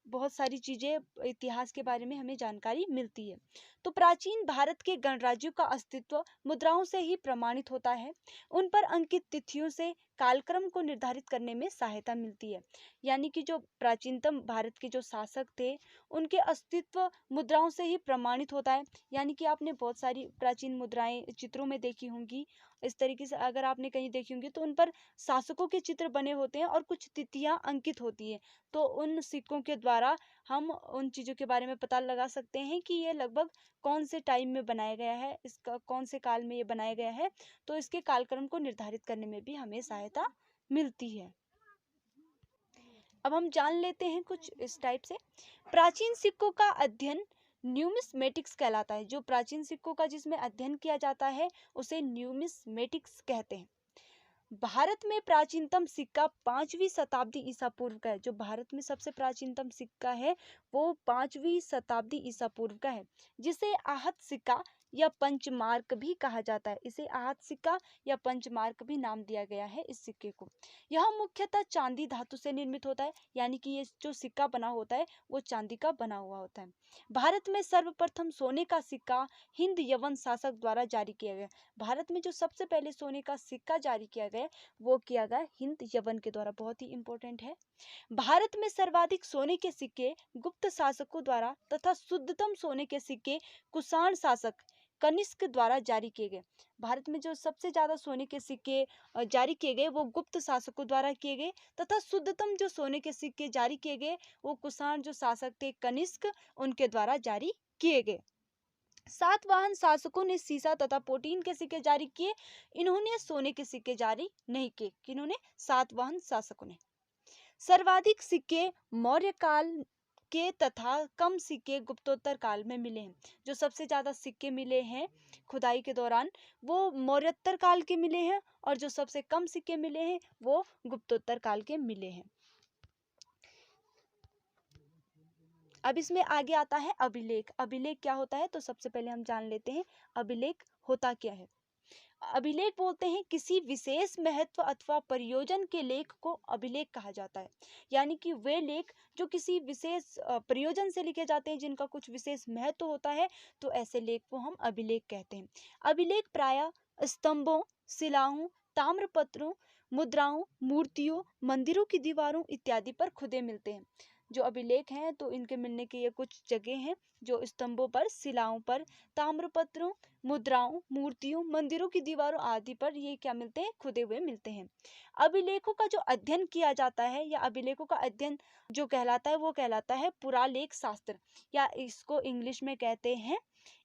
बहुत सारी चीजें, इतिहास के बारे में हमें जानकारी मिलती है। तो प्राचीन भारत के गणराज्यों का अस्तित्व मुद्राओं से ही प्रमाणित होता है। उन पर अंकित तिथियों से कालक्रम को निर्धारित करने में सहायता मिलती है। यानी कि जो प्राचीनतम भारत के जो शासक थे, उनके अस्तित्व मुद्राओं से ही प्रमाणित होता है। यानी कि आपने बहुत सारी प्राचीन मुद्राएं चित्रों में देखी होंगी, इस तरीके से अगर आपने कहीं देखी होंगी तो उन पर शासकों के चित्र बने होते हैं और कुछ तिथियां अंकित होती हैं। तो उन सिक्कों के द्वारा हम उन चीज़ों के बारे में पता लगा सकते हैं कि ये लगभग कौन से टाइम में बनाया गया है, इसका कौन से काल में ये बनाया गया है। तो इसके कालक्रम को निर्धारित करने में भी हमें सहायता मिलती है। अब हम जान लेते हैं कुछ इस टाइप से। प्राचीन सिक्कों का अध्ययन न्यूमिस्मेटिक्स कहलाता है। जो प्राचीन सिक्कों का जिसमें अध्ययन किया जाता है उसे न्यूमिस्मेटिक्स कहते हैं। भारत में प्राचीनतम सिक्का 5वीं शताब्दी ईसा पूर्व का है। जो भारत में सबसे प्राचीनतम सिक्का है वो 5वीं शताब्दी ईसा पूर्व का है, जिसे आहत सिक्का या पंचमार्क भी कहा जाता है। इसे आहत सिक्का या पंचमार्क भी नाम दिया गया है इस सिक्के को। यह मुख्यतः चांदी धातु से निर्मित होता है, यानी कि ये जो सिक्का बना होता है वो चांदी का बना हुआ होता है। भारत में सर्वप्रथम सोने का सिक्का हिंद यवन शासक द्वारा जारी किया गया। भारत में जो सबसे पहले सोने का सिक्का जारी किया गया वो किया गया हिंद यवन के द्वारा। बहुत ही इंपॉर्टेंट है। भारत में सर्वाधिक सोने के सिक्के गुप्त शासकों द्वारा तथा शुद्धतम सोने के सिक्के कुषाण शासक कनिष्क द्वारा जारी किए गए। भारत में जो सबसे ज्यादा सोने के सिक्के जारी किए गए वो गुप्त शासकों द्वारा किए गए, तथा शुद्धतम जो सोने के सिक्के जारी किए गए वो कुषाण जो शासक थे कनिष्क, उनके द्वारा जारी किए गए। सातवाहन शासकों ने सीसा तथा प्रोटीन के सिक्के जारी किए, इन्होंने सोने के सिक्के जारी नहीं किए। किन्होंने? सातवाहन शासकों ने। सर्वाधिक सिक्के मौर्य काल के तथा कम सिक्के गुप्तोत्तर काल में मिले हैं। जो सबसे ज्यादा सिक्के मिले हैं खुदाई के दौरान वो मौर्योत्तर काल के मिले हैं, और जो सबसे कम सिक्के मिले हैं वो गुप्तोत्तर काल के मिले हैं। अब इसमें आगे आता है अभिलेख। अभिलेख क्या होता है तो सबसे पहले हम जान लेते हैं अभिलेख होता क्या है। अभिलेख बोलते हैं किसी विशेष महत्व अथवा प्रयोजन के लेख को अभिलेख कहा जाता है। यानी कि वे लेख जो किसी विशेष प्रयोजन से लिखे जाते हैं, जिनका कुछ विशेष महत्व होता है, तो ऐसे लेख को हम अभिलेख कहते हैं। अभिलेख प्रायः स्तंभों, शिलाओं, ताम्रपत्रों, मुद्राओं, मूर्तियों, मंदिरों की दीवारों इत्यादि पर खुदे मिलते हैं। जो अभिलेख हैं तो इनके मिलने की ये कुछ जगह हैं, जो स्तंभों पर, शिलाओं पर, ताम्रपत्रों, मुद्राओं, मूर्तियों, मंदिरों की दीवारों आदि पर ये क्या मिलते हैं? खुदे हुए मिलते हैं। अभिलेखों का जो अध्ययन किया जाता है या अभिलेखों का अध्ययन जो कहलाता है वो कहलाता है पुरालेख शास्त्र, या इसको इंग्लिश में कहते हैं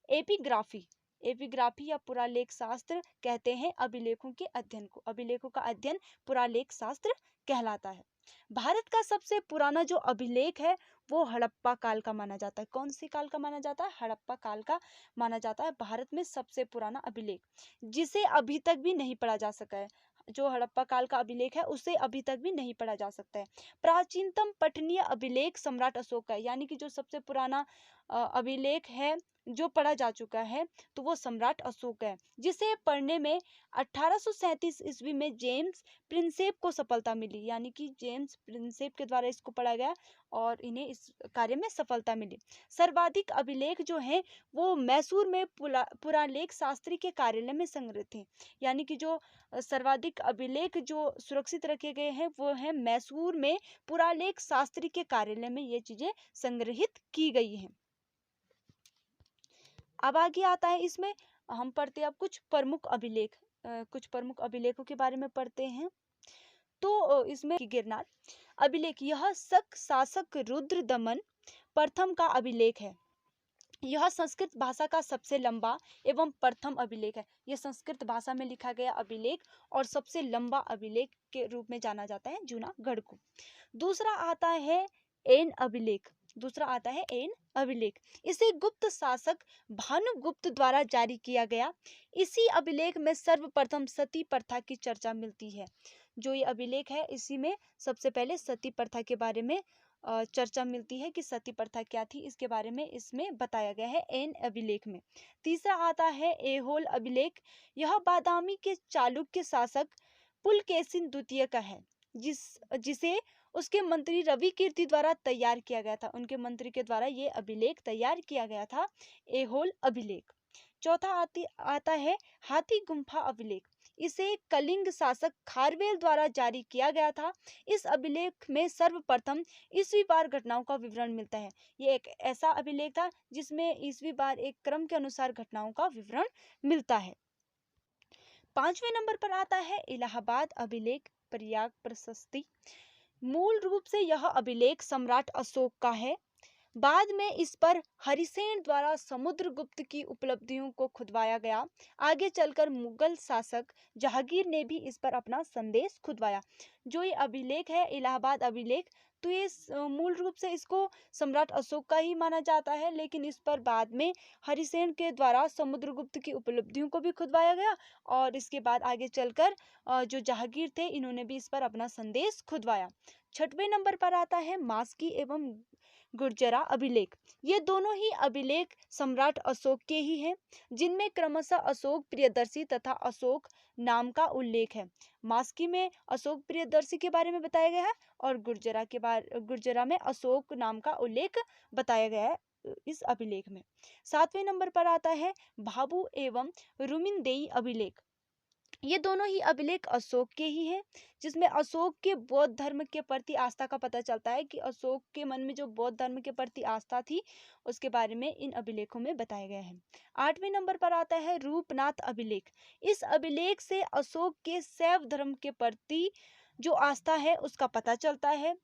एपिग्राफी। एपिग्राफी या पुरालेख शास्त्र कहते हैं अभिलेखों के अध्ययन को। अभिलेखों का अध्ययन पुरालेख शास्त्र कहलाता है। भारत का सबसे पुराना जो अभिलेख है वो हड़प्पा काल का माना जाता है। कौन सी काल का माना जाता है? हड़प्पा काल का माना जाता है भारत में सबसे पुराना अभिलेख, जिसे अभी तक भी नहीं पढ़ा जा सका है। जो हड़प्पा काल का अभिलेख है उसे अभी तक भी नहीं पढ़ा जा सकता है। प्राचीनतम पठनीय अभिलेख सम्राट अशोक का है, यानी कि जो सबसे पुराना अभिलेख है जो पढ़ा जा चुका है तो वो सम्राट अशोक है, जिसे पढ़ने में 1837 ईस्वी में जेम्स प्रिंसेप को सफलता मिली। यानी कि जेम्स प्रिंसेप के द्वारा इसको पढ़ा गया और इन्हें इस कार्य में सफलता मिली। सर्वाधिक अभिलेख जो हैं वो मैसूर में पुरालेख शास्त्री के कार्यालय में संग्रहित हैं। यानी कि जो सर्वाधिक अभिलेख जो सुरक्षित रखे गए हैं वो है मैसूर में पुरालेख शास्त्री के कार्यालय में ये चीजें संग्रहित की गई हैं। अब आगे आता है, इसमें हम पढ़ते हैं अब कुछ प्रमुख अभिलेख, कुछ प्रमुख अभिलेखों के बारे में पढ़ते हैं। तो इसमें गिरनार अभिलेख, यह शक शासक रुद्र दमन प्रथम का अभिलेख है। यह संस्कृत भाषा का सबसे लंबा एवं प्रथम अभिलेख है। यह संस्कृत भाषा में लिखा गया अभिलेख और सबसे लंबा अभिलेख के रूप में जाना जाता है जूनागढ़ को। दूसरा आता है एन अभिलेख। दूसरा आता है एन अभिलेख। इसे गुप्त शासक भानुगुप्त द्वारा जारी किया गया। इसी अभिलेख में सर्वप्रथम सती प्रथा की चर्चा मिलती है। जो ये अभिलेख है इसी में सबसे पहले सती प्रथा के बारे में चर्चा मिलती है कि सती प्रथा क्या थी, इसके बारे में इसमें बताया गया है एन अभिलेख में। तीसरा आता है एहोल अभिलेख। यह बादामी के चालुक्य शासक पुलकेशिन द्वितीय का है, जिसे उसके मंत्री रवि कीर्ति द्वारा तैयार किया गया था। उनके मंत्री के द्वारा ये अभिलेख तैयार किया गया था, एहोल अभिलेख। चौथा आता है हाथी गुम्फा अभिलेख। इसे कलिंग शासक खारवेल द्वारा जारी किया गया था। इस अभिलेख में सर्वप्रथम ईसवी बार घटनाओं का विवरण मिलता है। ये एक ऐसा अभिलेख था जिसमें ईसवी बार एक क्रम के अनुसार घटनाओं का विवरण मिलता है। 5वें नंबर पर आता है इलाहाबाद अभिलेख प्रयाग प्रशस्ति। मूल रूप से यह अभिलेख सम्राट अशोक का है। बाद में इस पर हरिसेन द्वारा समुद्रगुप्त की उपलब्धियों को खुदवाया गया। आगे चलकर मुगल शासक जहांगीर ने भी इस पर अपना संदेश खुदवाया। जो ये अभिलेख है इलाहाबाद अभिलेख, तो ये मूल रूप से इसको सम्राट अशोक का ही माना जाता है, लेकिन इस पर बाद में हरिसेन के द्वारा समुद्रगुप्त की उपलब्धियों को भी खुदवाया गया और इसके बाद आगे चलकर जो जहांगीर थे इन्होंने भी इस पर अपना संदेश खुदवाया। 6वें नंबर पर आता है मास्की एवं गुर्जरा अभिलेख। ये दोनों ही अभिलेख सम्राट अशोक के ही हैं, जिनमें क्रमशः अशोक प्रियदर्शी तथा अशोक नाम का उल्लेख है। मास्की में अशोक प्रियदर्शी के बारे में बताया गया है और गुर्जरा में अशोक नाम का उल्लेख बताया गया है इस अभिलेख में। 7वें नंबर पर आता है भाबू एवं रुमिनदेई अभिलेख। ये दोनों ही अभिलेख अशोक के ही हैं, जिसमें अशोक के बौद्ध धर्म के प्रति आस्था का पता चलता है कि अशोक के मन में जो बौद्ध धर्म के प्रति आस्था थी उसके बारे में इन अभिलेखों में बताया गया है। 8वें नंबर पर आता है रूपनाथ अभिलेख। इस अभिलेख से अशोक के शैव धर्म के प्रति जो आस्था है उसका पता चलता है।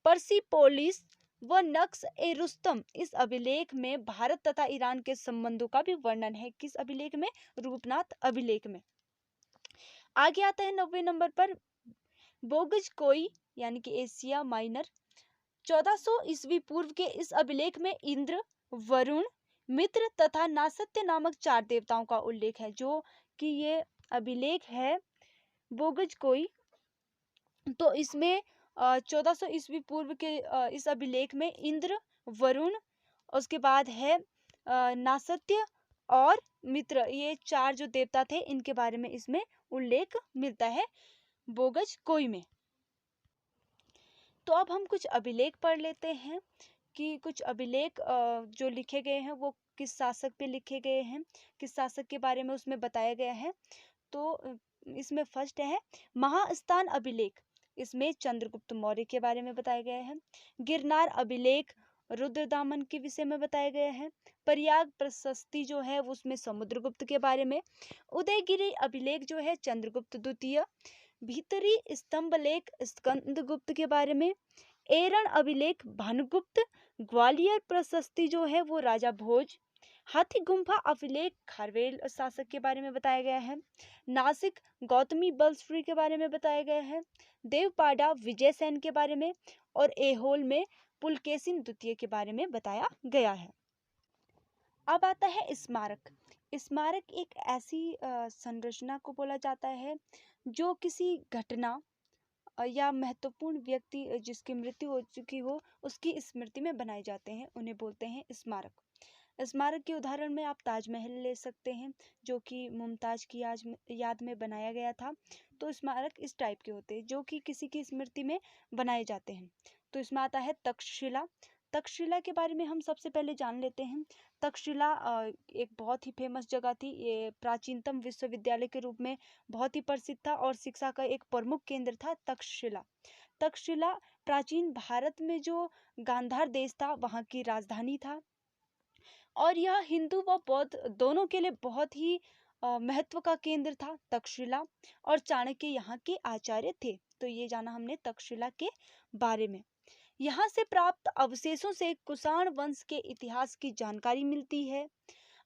परसिपोलिस व नक्श ए रुस्तम, इस अभिलेख में भारत तथा ईरान के संबंधों का भी वर्णन है। किस अभिलेख में? रूपनाथ अभिलेख में। आगे आता है 90वें नंबर पर बोगज कोई यानी कि एशिया माइनर। 1400 ईस्वी पूर्व के इस अभिलेख में इंद्र, वरुण, मित्र तथा नासत्य नामक 4 देवताओं का उल्लेख है। जो कि ये अभिलेख है बोगज कोई, तो इसमें 1400 ईस्वी पूर्व के इस अभिलेख में इंद्र, वरुण, उसके बाद है नासत्य और मित्र, ये 4 जो देवता थे इनके बारे में इसमें उल्लेख मिलता है बोगज कोई में। तो अब हम कुछ अभिलेख पढ़ लेते हैं कि कुछ अभिलेख जो लिखे गए हैं वो किस शासक पे लिखे गए हैं, किस शासक के बारे में उसमें बताया गया है। तो इसमें फर्स्ट है महास्थान अभिलेख। इसमें चंद्रगुप्त मौर्य के बारे में बताया गया है। गिरनार अभिलेख रुद्रदामन के विषय में बताया गया है। प्रयाग प्रशस्ति जो है वो उसमें समुद्रगुप्त के बारे में। उदयगिरी अभिलेख जो है चंद्रगुप्त द्वितीय। भीतरी स्तंभ लेख स्कंदगुप्त के बारे में। एरण अभिलेख भानुगुप्त। ग्वालियर प्रशस्ति जो है वो राजा भोज। हाथी गुम्फा अभिलेख खारवेल शासक के बारे में बताया गया है। नासिक गौतमी बल्सफ्री के बारे में बताया गया है। देवपाड़ा विजयसेन के बारे में और एहोल में पुलकेशिन द्वितीय के बारे में बताया गया है। अब आता है स्मारक। स्मारक एक ऐसी संरचना को बोला जाता है जो किसी घटना या महत्वपूर्ण व्यक्ति जिसकी मृत्यु हो चुकी हो उसकी स्मृति में बनाए जाते हैं, उन्हें बोलते हैं स्मारक। स्मारक के उदाहरण में आप ताजमहल ले सकते हैं जो कि मुमताज की याद में बनाया गया था। तो स्मारक इस टाइप के होते हैं जो कि किसी की स्मृति में बनाए जाते हैं। तो इसमें आता है तक्षशिला। तक्षशिला के बारे में हम सबसे पहले जान लेते हैं। तक्षशिला एक बहुत ही फेमस जगह थी। ये प्राचीनतम विश्वविद्यालय के रूप में बहुत ही प्रसिद्ध था और शिक्षा का एक प्रमुख केंद्र था तक्षशिला। तक्षशिला प्राचीन भारत में जो गांधार देश था वहाँ की राजधानी था और यह हिंदू व बौद्ध दोनों के लिए बहुत ही महत्व का केंद्र था तक्षशिला। और चाणक्य यहाँ के आचार्य थे। तो ये जाना हमने तक्षशिला के बारे में। यहाँ से प्राप्त अवशेषों से कुषाण वंश के इतिहास की जानकारी मिलती है।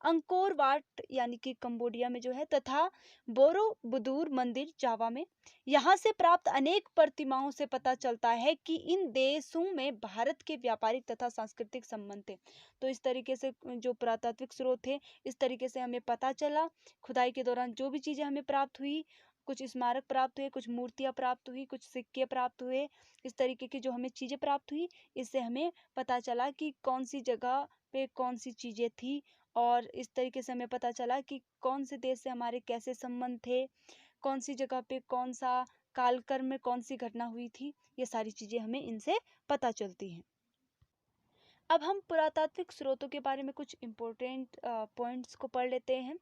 अंकोर वाट यानी कि कंबोडिया में जो है, तथा बोरोबुदुर मंदिर जावा में, यहाँ से प्राप्त अनेक प्रतिमाओं से पता चलता है कि इन देशों में भारत के व्यापारिक तथा सांस्कृतिक संबंध थे। तो इस तरीके से जो पुरातात्विक स्रोत थे, इस तरीके से हमें पता चला। खुदाई के दौरान जो भी चीजें हमें प्राप्त हुई, कुछ स्मारक प्राप्त हुए, कुछ मूर्तियां प्राप्त हुई, कुछ सिक्के प्राप्त हुए, इस तरीके की जो हमें चीजें प्राप्त हुई, इससे हमें पता चला कि कौन सी जगह पे कौन सी चीजें थी, और इस तरीके से हमें पता चला कि कौन से देश से हमारे कैसे संबंध थे, कौन सी जगह पे कौन सा कालक्रम में कौन सी घटना हुई थी। ये सारी चीजें हमें इनसे पता चलती हैं। अब हम पुरातात्विक स्रोतों के बारे में कुछ इम्पोर्टेंट पॉइंट्स को पढ़ लेते हैं।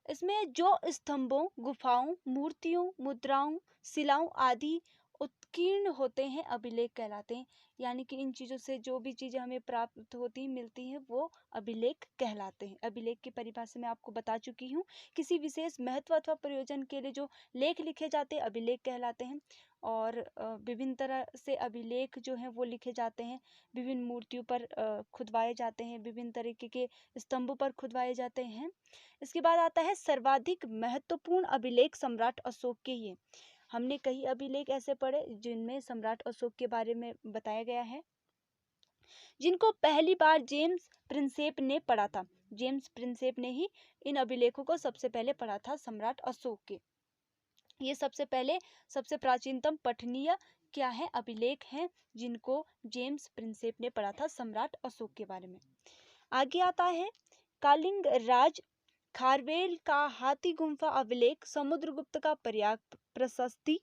इसमें जो स्तंभों, गुफाओं, मूर्तियों, मुद्राओं, शिलाओं आदि उत्कीर्ण होते हैं, अभिलेख कहलाते हैं। यानी कि इन चीजों से जो भी चीजें हमें प्राप्त होती मिलती हैं, वो अभिलेख कहलाते हैं। अभिलेख की परिभाषा मैं आपको बता चुकी हूँ। किसी विशेष महत्व अथवा प्रयोजन के लिए जो लेख लिखे जाते हैं, अभिलेख कहलाते हैं। और विभिन्न तरह से अभिलेख जो हैं वो लिखे जाते हैं। विभिन्न मूर्तियों पर खुदवाए जाते हैं, विभिन्न तरीके के स्तंभों पर खुदवाए जाते हैं। इसके बाद आता है सर्वाधिक महत्वपूर्ण अभिलेख सम्राट अशोक के ही है। हमने कई अभिलेख ऐसे पढ़े जिनमें सम्राट अशोक के बारे में बताया गया है, जिनको पहली बार जेम्स प्रिंसेप ने पढ़ा था। जेम्स प्रिंसेप ने ही इन अभिलेखों को सबसे पहले पढ़ा था, सम्राट अशोक के। ये सबसे पहले सबसे प्राचीनतम पठनीय क्या है, अभिलेख हैं, जिनको जेम्स प्रिंसेप ने पढ़ा था सम्राट अशोक के बारे में। आगे आता है कालिंग राज खारवेल का हाथी गुम्फा अभिलेख, समुद्रगुप्त का प्रयाग प्रशस्ति,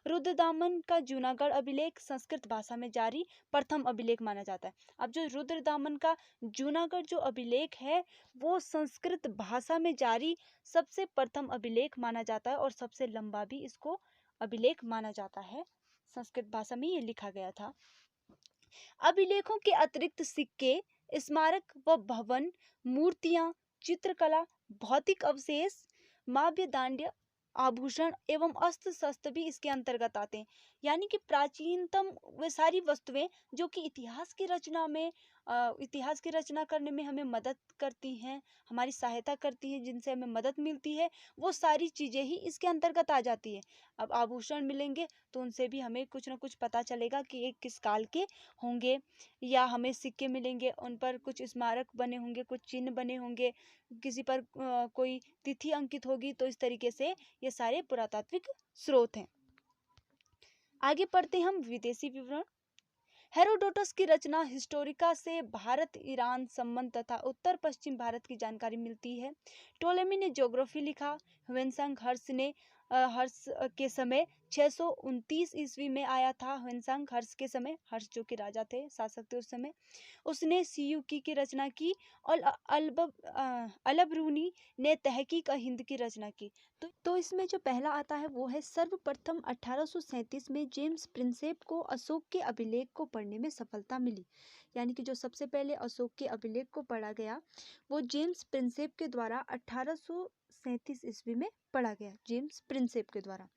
रुद्रदामन का जूनागढ़ अभिलेख संस्कृत भाषा में जारी प्रथम अभिलेख माना जाता है। अब जो रुद्रदामन का जूनागढ़ जो अभिलेख है, वो संस्कृत भाषा में जारी सबसे प्रथम अभिलेख माना जाता है, और सबसे लंबा भी इसको अभिलेख माना जाता है। संस्कृत भाषा में ये लिखा गया था। अभिलेखों के अतिरिक्त सिक्के, स्मारक व भवन, मूर्तियां, चित्रकला, भौतिक अवशेष, माव्य दांड्य, आभूषण एवं अस्त्र शस्त्र भी इसके अंतर्गत आते हैं। यानी कि प्राचीनतम वे सारी वस्तुएं जो कि इतिहास की रचना करने में हमें मदद करती हैं, हमारी सहायता करती हैं, जिनसे हमें मदद मिलती है, वो सारी चीजें ही इसके अंतर्गत आ जाती है। अब आभूषण मिलेंगे तो उनसे भी हमें कुछ ना कुछ पता चलेगा कि ये किस काल के होंगे, या हमें सिक्के मिलेंगे, उन पर कुछ स्मारक बने होंगे, कुछ चिन्ह बने होंगे, किसी पर कोई तिथि अंकित होगी। तो इस तरीके से ये सारे पुरातात्विक स्रोत हैं। आगे पढ़ते हैं हम विदेशी विवरण। हेरोडोटस की रचना हिस्टोरिका से भारत ईरान संबंध तथा उत्तर पश्चिम भारत की जानकारी मिलती है। टोलेमी ने ज्योग्राफी लिखा। ह्वेनसांग हर्ष ने हर्ष के समय 629 ईस्वी में आया था। ह्वेनसांग हर्ष के समय, हर्ष जो कि राजा थे, शासक थे उस समय, उसने सियूकी की रचना की, और अलबरूनी ने तहकीक हिंद की रचना की। तो इसमें जो पहला आता है वो है सर्वप्रथम 1837 में जेम्स प्रिंसेप को अशोक के अभिलेख को पढ़ने में सफलता मिली। यानी कि जो सबसे पहले अशोक के अभिलेख को पढ़ा गया वो जेम्स प्रिंसेप के द्वारा 1837 ईस्वी में पढ़ा गया, जेम्स प्रिंसेप के द्वारा।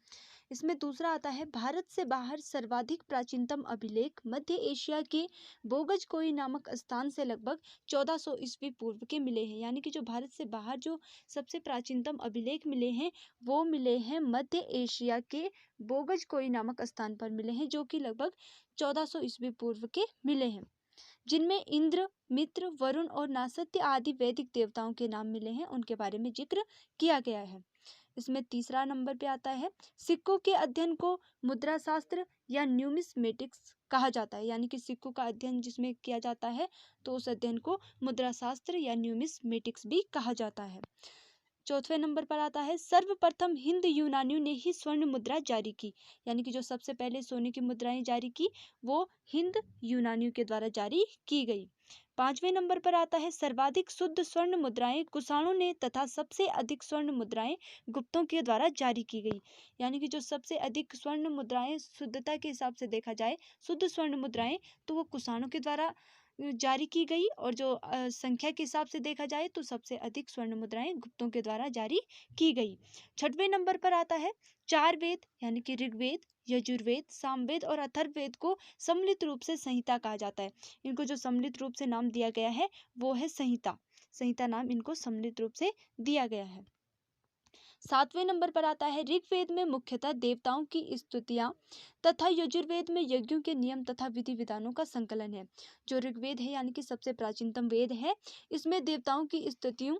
इसमें दूसरा आता है भारत से बाहर सर्वाधिक प्राचीनतम अभिलेख मध्य एशिया के बोगजकोई नामक स्थान से लगभग 1400 ईस्वी पूर्व के मिले हैं। यानी कि जो भारत से बाहर जो सबसे प्राचीनतम अभिलेख मिले हैं वो मिले हैं मध्य एशिया के बोगजकोई नामक स्थान पर मिले हैं, जो कि लगभग 1400 ईस्वी पूर्व के मिले हैं, जिनमें इंद्र, मित्र, वरुण और नासत्य आदि वैदिक देवताओं के नाम मिले हैं, उनके बारे में जिक्र किया गया है। इसमें तीसरा नंबर पे आता है सिक्कों के अध्ययन को मुद्रा शास्त्र या न्यूमिस्मेटिक्स कहा जाता है। यानी कि सिक्कों का अध्ययन जिसमें किया जाता है तो उस अध्ययन को मुद्रा शास्त्र या न्यूमिस्मेटिक्स भी कहा जाता है। चौथे नंबर पर आता है सर्वप्रथम हिंद यूनानियों ने ही स्वर्ण मुद्रा जारी की। यानी कि जो सबसे पहले सोने की मुद्राएं जारी की वो हिंद यूनानियों के द्वारा जारी की गई। पांचवें नंबर पर आता है सर्वाधिक शुद्ध स्वर्ण मुद्राएं कुषाणों ने तथा सबसे अधिक स्वर्ण मुद्राएं गुप्तों के द्वारा जारी की गई। यानी कि जो सबसे अधिक स्वर्ण मुद्राएं शुद्धता के हिसाब से देखा जाए, शुद्ध स्वर्ण मुद्राएं, तो वो कुषाणों के द्वारा जारी की गई, और जो संख्या के हिसाब से देखा जाए तो सबसे अधिक स्वर्ण मुद्राएं गुप्तों के द्वारा जारी की गई। 6वें नंबर पर आता है चार वेद यानी कि ऋग्वेद, यजुर्वेद, सामवेद और अथर्ववेद को सम्मिलित रूप से संहिता कहा जाता है। इनको जो सम्मिलित रूप से नाम दिया गया है वो है संहिता। संहिता नाम इनको सम्मिलित रूप से दिया गया है। 7वें नंबर पर आता है ऋग्वेद में मुख्यतः देवताओं की स्तुतियां तथा यजुर्वेद में यज्ञों के नियम तथा विधि विधानों का संकलन है। जो ऋग्वेद है यानी कि सबसे प्राचीनतम वेद है, इसमें देवताओं की स्तुतियों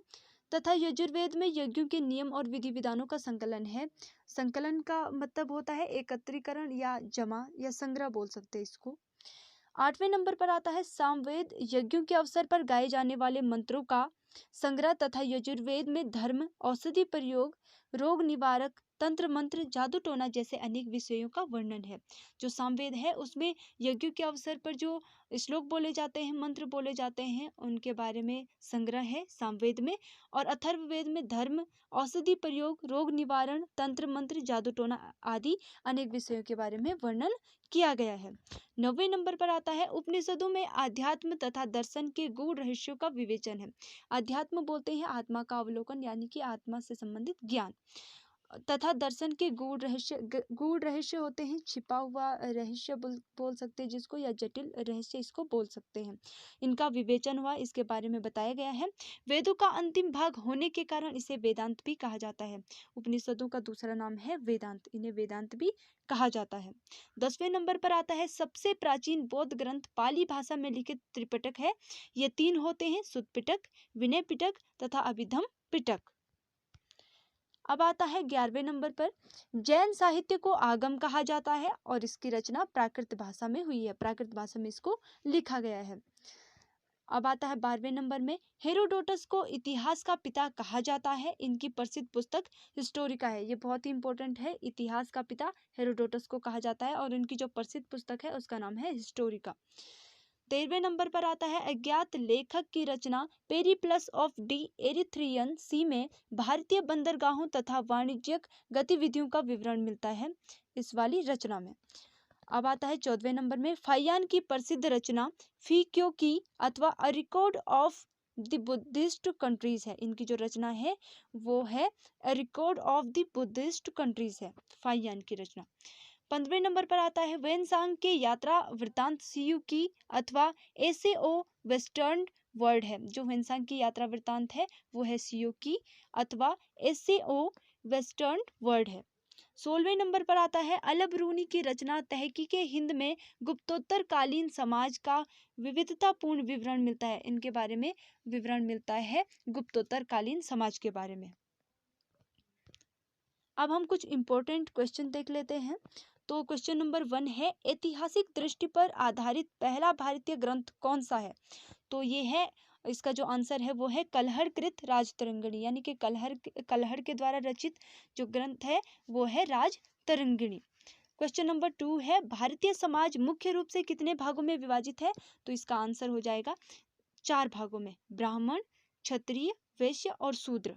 तथा यजुर्वेद में यज्ञों के नियम और विधि विधानों का संकलन है। संकलन का मतलब होता है एकत्रीकरण या जमा या संग्रह बोल सकते हैं इसको। 8वें नंबर पर आता है सामवेद, यज्ञों के अवसर पर गाए जाने वाले मंत्रों का संग्रह तथा यजुर्वेद में धर्म, औषधि प्रयोग, रोग निवारक, तंत्र मंत्र, जादू टोना जैसे अनेक विषयों का वर्णन है। जो सामवेद है उसमें यज्ञों के अवसर पर जो श्लोक बोले जाते हैं, मंत्र बोले जाते हैं, उनके बारे में संग्रह है सामवेद में। और अथर्ववेद में धर्म, औषधि प्रयोग, रोग निवारण, तंत्र मंत्र, जादू टोना आदि अनेक विषयों के बारे में वर्णन किया गया है। 9वें नंबर पर आता है उपनिषदों में आध्यात्म तथा दर्शन के गूढ़ रहस्यों का विवेचन है। अध्यात्म बोलते हैं आत्मा का अवलोकन यानी कि आत्मा से संबंधित ज्ञान, तथा दर्शन के गूढ़ रहस्य होते हैं, छिपा हुआ रहस्य बोल सकते हैं जिसको, या जटिल रहस्य इसको बोल सकते हैं। इनका विवेचन हुआ, इसके बारे में बताया गया है। वेदों का अंतिम भाग होने के कारण इसे वेदांत भी कहा जाता है। उपनिषदों का दूसरा नाम है वेदांत, इन्हें वेदांत भी कहा जाता है। 10वें नंबर पर आता है सबसे प्राचीन बौद्ध ग्रंथ पाली भाषा में लिखित त्रिपिटक है। ये 3 होते हैं, सुत्त पिटक, विनय पिटक तथा अभिधम पिटक। अब आता है 11वें नंबर पर जैन साहित्य को आगम कहा जाता है और इसकी रचना प्राकृत भाषा में हुई है। प्राकृत भाषा में इसको लिखा गया है। अब आता है 12वें नंबर में हेरोडोटस को इतिहास का पिता कहा जाता है। इनकी प्रसिद्ध पुस्तक हिस्टोरिका है। ये बहुत ही इंपॉर्टेंट है, इतिहास का पिता हेरोडोटस को कहा जाता है और इनकी जो प्रसिद्ध पुस्तक है उसका नाम है हिस्टोरिका। 13वें नंबर पर आता है अज्ञात लेखक की रचना पेरिप्लस ऑफ डी एरिथ्रियन सी में भारतीय बंदरगाहों तथा वाणिज्यिक गतिविधियों का विवरण मिलता है इस वाली रचना में। अब आता है 14वें नंबर में फाइयान की प्रसिद्ध रचना फीक्यो की अथवा a record of the Buddhist countries है। इनकी जो रचना है वो है a record of the Buddhist countries है, फाइयान की रचना। 15वें नंबर पर आता है वेनसांग के यात्रा वृत्तांत सीयू की अथवा एसएओ वेस्टर्न वर्ल्ड है। जो वेनसांग की यात्रा वृत्तांत है वो है सीयू की अथवा एसएओ वेस्टर्न वर्ल्ड है। 16वें नंबर पर आता है अलबरूनी की रचना तहकीके हिंद में गुप्तोत्तर कालीन समाज का विविधतापूर्ण विवरण मिलता है। इनके बारे में विवरण मिलता है गुप्तोत्तर कालीन समाज के बारे में। अब हम कुछ इंपॉर्टेंट क्वेश्चन देख लेते हैं। तो क्वेश्चन नंबर 1 है ऐतिहासिक दृष्टि पर आधारित पहला भारतीय ग्रंथ कौन सा है? तो ये है, इसका जो आंसर है वो है कलहड़कृत राजतरंगिणी, यानी कि कलहड़ के द्वारा रचित जो ग्रंथ है वो है राजतरंगिणी। क्वेश्चन नंबर 2 है भारतीय समाज मुख्य रूप से कितने भागों में विभाजित है? तो इसका आंसर हो जाएगा 4 भागों में, ब्राह्मण, क्षत्रिय, वैश्य और शूद्र।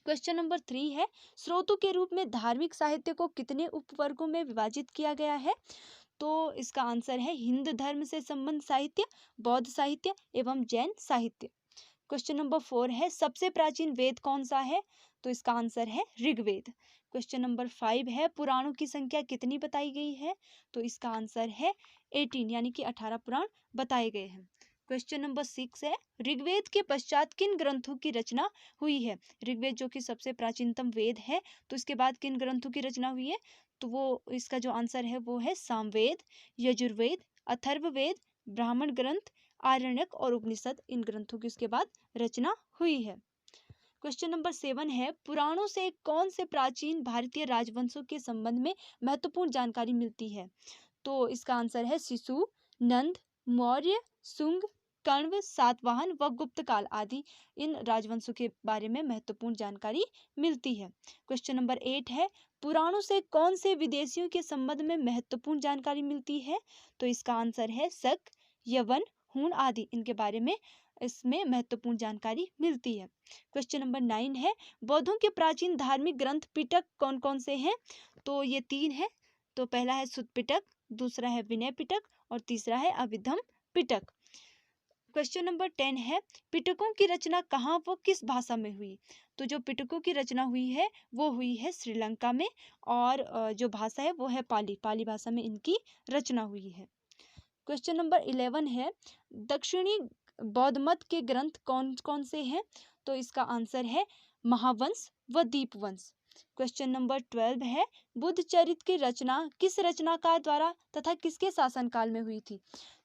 क्वेश्चन नंबर 3 है स्रोतों के रूप में धार्मिक साहित्य को कितने उपवर्गों में विभाजित किया गया है? तो इसका आंसर है हिंद धर्म से संबंध साहित्य, बौद्ध साहित्य एवं जैन साहित्य। क्वेश्चन नंबर 4 है सबसे प्राचीन वेद कौन सा है? तो इसका आंसर है ऋग्वेद। क्वेश्चन नंबर 5 है पुराणों की संख्या कितनी बताई गई है? तो इसका आंसर है 18, यानी कि 18 पुराण बताए गए हैं। क्वेश्चन नंबर 6 है ऋग्वेद के पश्चात किन ग्रंथों की रचना हुई है? ऋग्वेद जो कि सबसे प्राचीनतम वेद है, तो इसके बाद किन ग्रंथों की रचना हुई है? तो वो इसका जो आंसर है वो है सामवेद, यजुर्वेद, अथर्ववेद, ब्राह्मण ग्रंथ, आरण्यक और उपनिषद। इन ग्रंथों की उसके बाद रचना हुई है। क्वेश्चन नंबर 7 है पुराणों से कौन से प्राचीन भारतीय राजवंशों के संबंध में महत्वपूर्ण जानकारी मिलती है? तो इसका आंसर है शिशु, नंद, मौर्य, शुंग, कण्व, सातवाहन व गुप्त काल आदि इन राजवंशों के बारे में महत्वपूर्ण जानकारी मिलती है। क्वेश्चन नंबर 8 है पुराणों से कौन से विदेशियों के संबंध में महत्वपूर्ण जानकारी मिलती है? तो इसका आंसर है शक, यवन, हूण आदि, इनके बारे में इसमें महत्वपूर्ण जानकारी मिलती है। क्वेश्चन नंबर 9 है बौद्धों के प्राचीन धार्मिक ग्रंथ पिटक कौन कौन से हैं? तो ये 3 है। तो पहला है सुत्त पिटक, दूसरा है विनय पिटक और तीसरा है अभिधम पिटक। क्वेश्चन नंबर 10 है, पिटकों की रचना कहाँ व किस भाषा में हुई? तो जो पिटकों की रचना हुई है वो हुई है श्रीलंका में, और जो भाषा है वो है पाली, पाली भाषा में इनकी रचना हुई है। क्वेश्चन नंबर 11 है, दक्षिणी बौद्ध मत के ग्रंथ कौन कौन से हैं? तो इसका आंसर है महावंश व दीपवंश। क्वेश्चन नंबर 12 है, बुद्ध चरित्र की रचना किस रचनाकार द्वारा तथा किसके शासनकाल में हुई थी?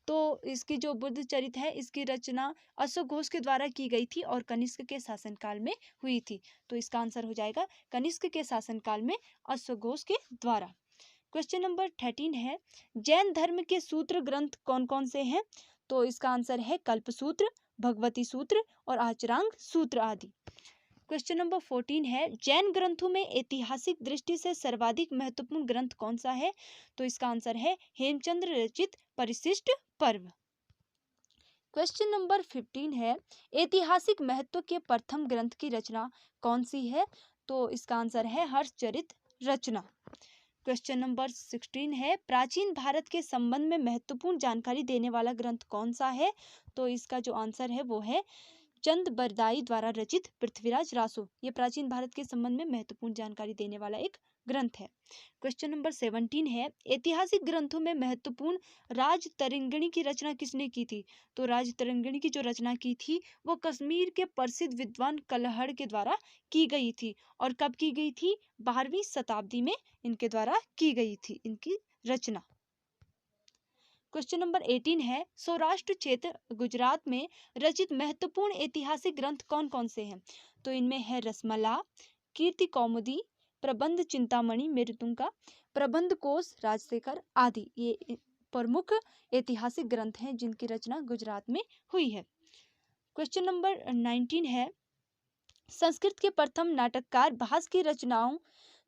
तो इसकी जो बुद्ध चरित्र है इसकी रचना अशोक घोष के द्वारा की गई थी और कनिष्क के शासनकाल में हुई थी। तो इसका आंसर हो जाएगा कनिष्क के शासनकाल में अशोक घोष के द्वारा। क्वेश्चन नंबर 13 है, जैन धर्म के सूत्र ग्रंथ कौन कौन से हैं? तो इसका आंसर है कल्पसूत्र, भगवती सूत्र और आचरांग सूत्र आदि। क्वेश्चन नंबर 14 है, जैन ग्रंथों में ऐतिहासिक दृष्टि से सर्वाधिक महत्वपूर्ण ग्रंथ कौन सा है? तो इसका आंसर है हेमचंद्र रचित परिशिष्ट पर्व। क्वेश्चन नंबर 15 है, ऐतिहासिक महत्व के प्रथम ग्रंथ की रचना कौन सी है? तो इसका आंसर है हर्षचरित रचना। क्वेश्चन नंबर 16 है, प्राचीन भारत के संबंध में महत्वपूर्ण जानकारी देने वाला ग्रंथ कौन सा है? तो इसका जो आंसर है वो है चंद बरदाई द्वारा रचित पृथ्वीराज रासो। ये प्राचीन भारत के संबंध में महत्वपूर्ण जानकारी देने वाला एक ग्रंथ है। क्वेश्चन नंबर 17 है, ऐतिहासिक ग्रंथों में महत्वपूर्ण राजतरंगिणी की रचना किसने की थी? तो राजतरंगिणी की जो रचना की थी वो कश्मीर के प्रसिद्ध विद्वान कलहड़ के द्वारा की गई थी। और कब की गई थी? 12वीं शताब्दी में इनके द्वारा की गई थी इनकी रचना। क्वेश्चन नंबर 18 है, सौराष्ट्र क्षेत्र गुजरात में रचित महत्वपूर्ण ऐतिहासिक ग्रंथ कौन कौन से हैं? तो इनमें है रसमला, कीर्ति कौमुदी, प्रबंध चिंतामणि मेरुतुंगा, प्रबंध कोश राजशेखर आदि। ये प्रमुख ऐतिहासिक ग्रंथ हैं जिनकी रचना गुजरात में हुई है। क्वेश्चन नंबर 19 है, संस्कृत के प्रथम नाटककार भास की रचनाओं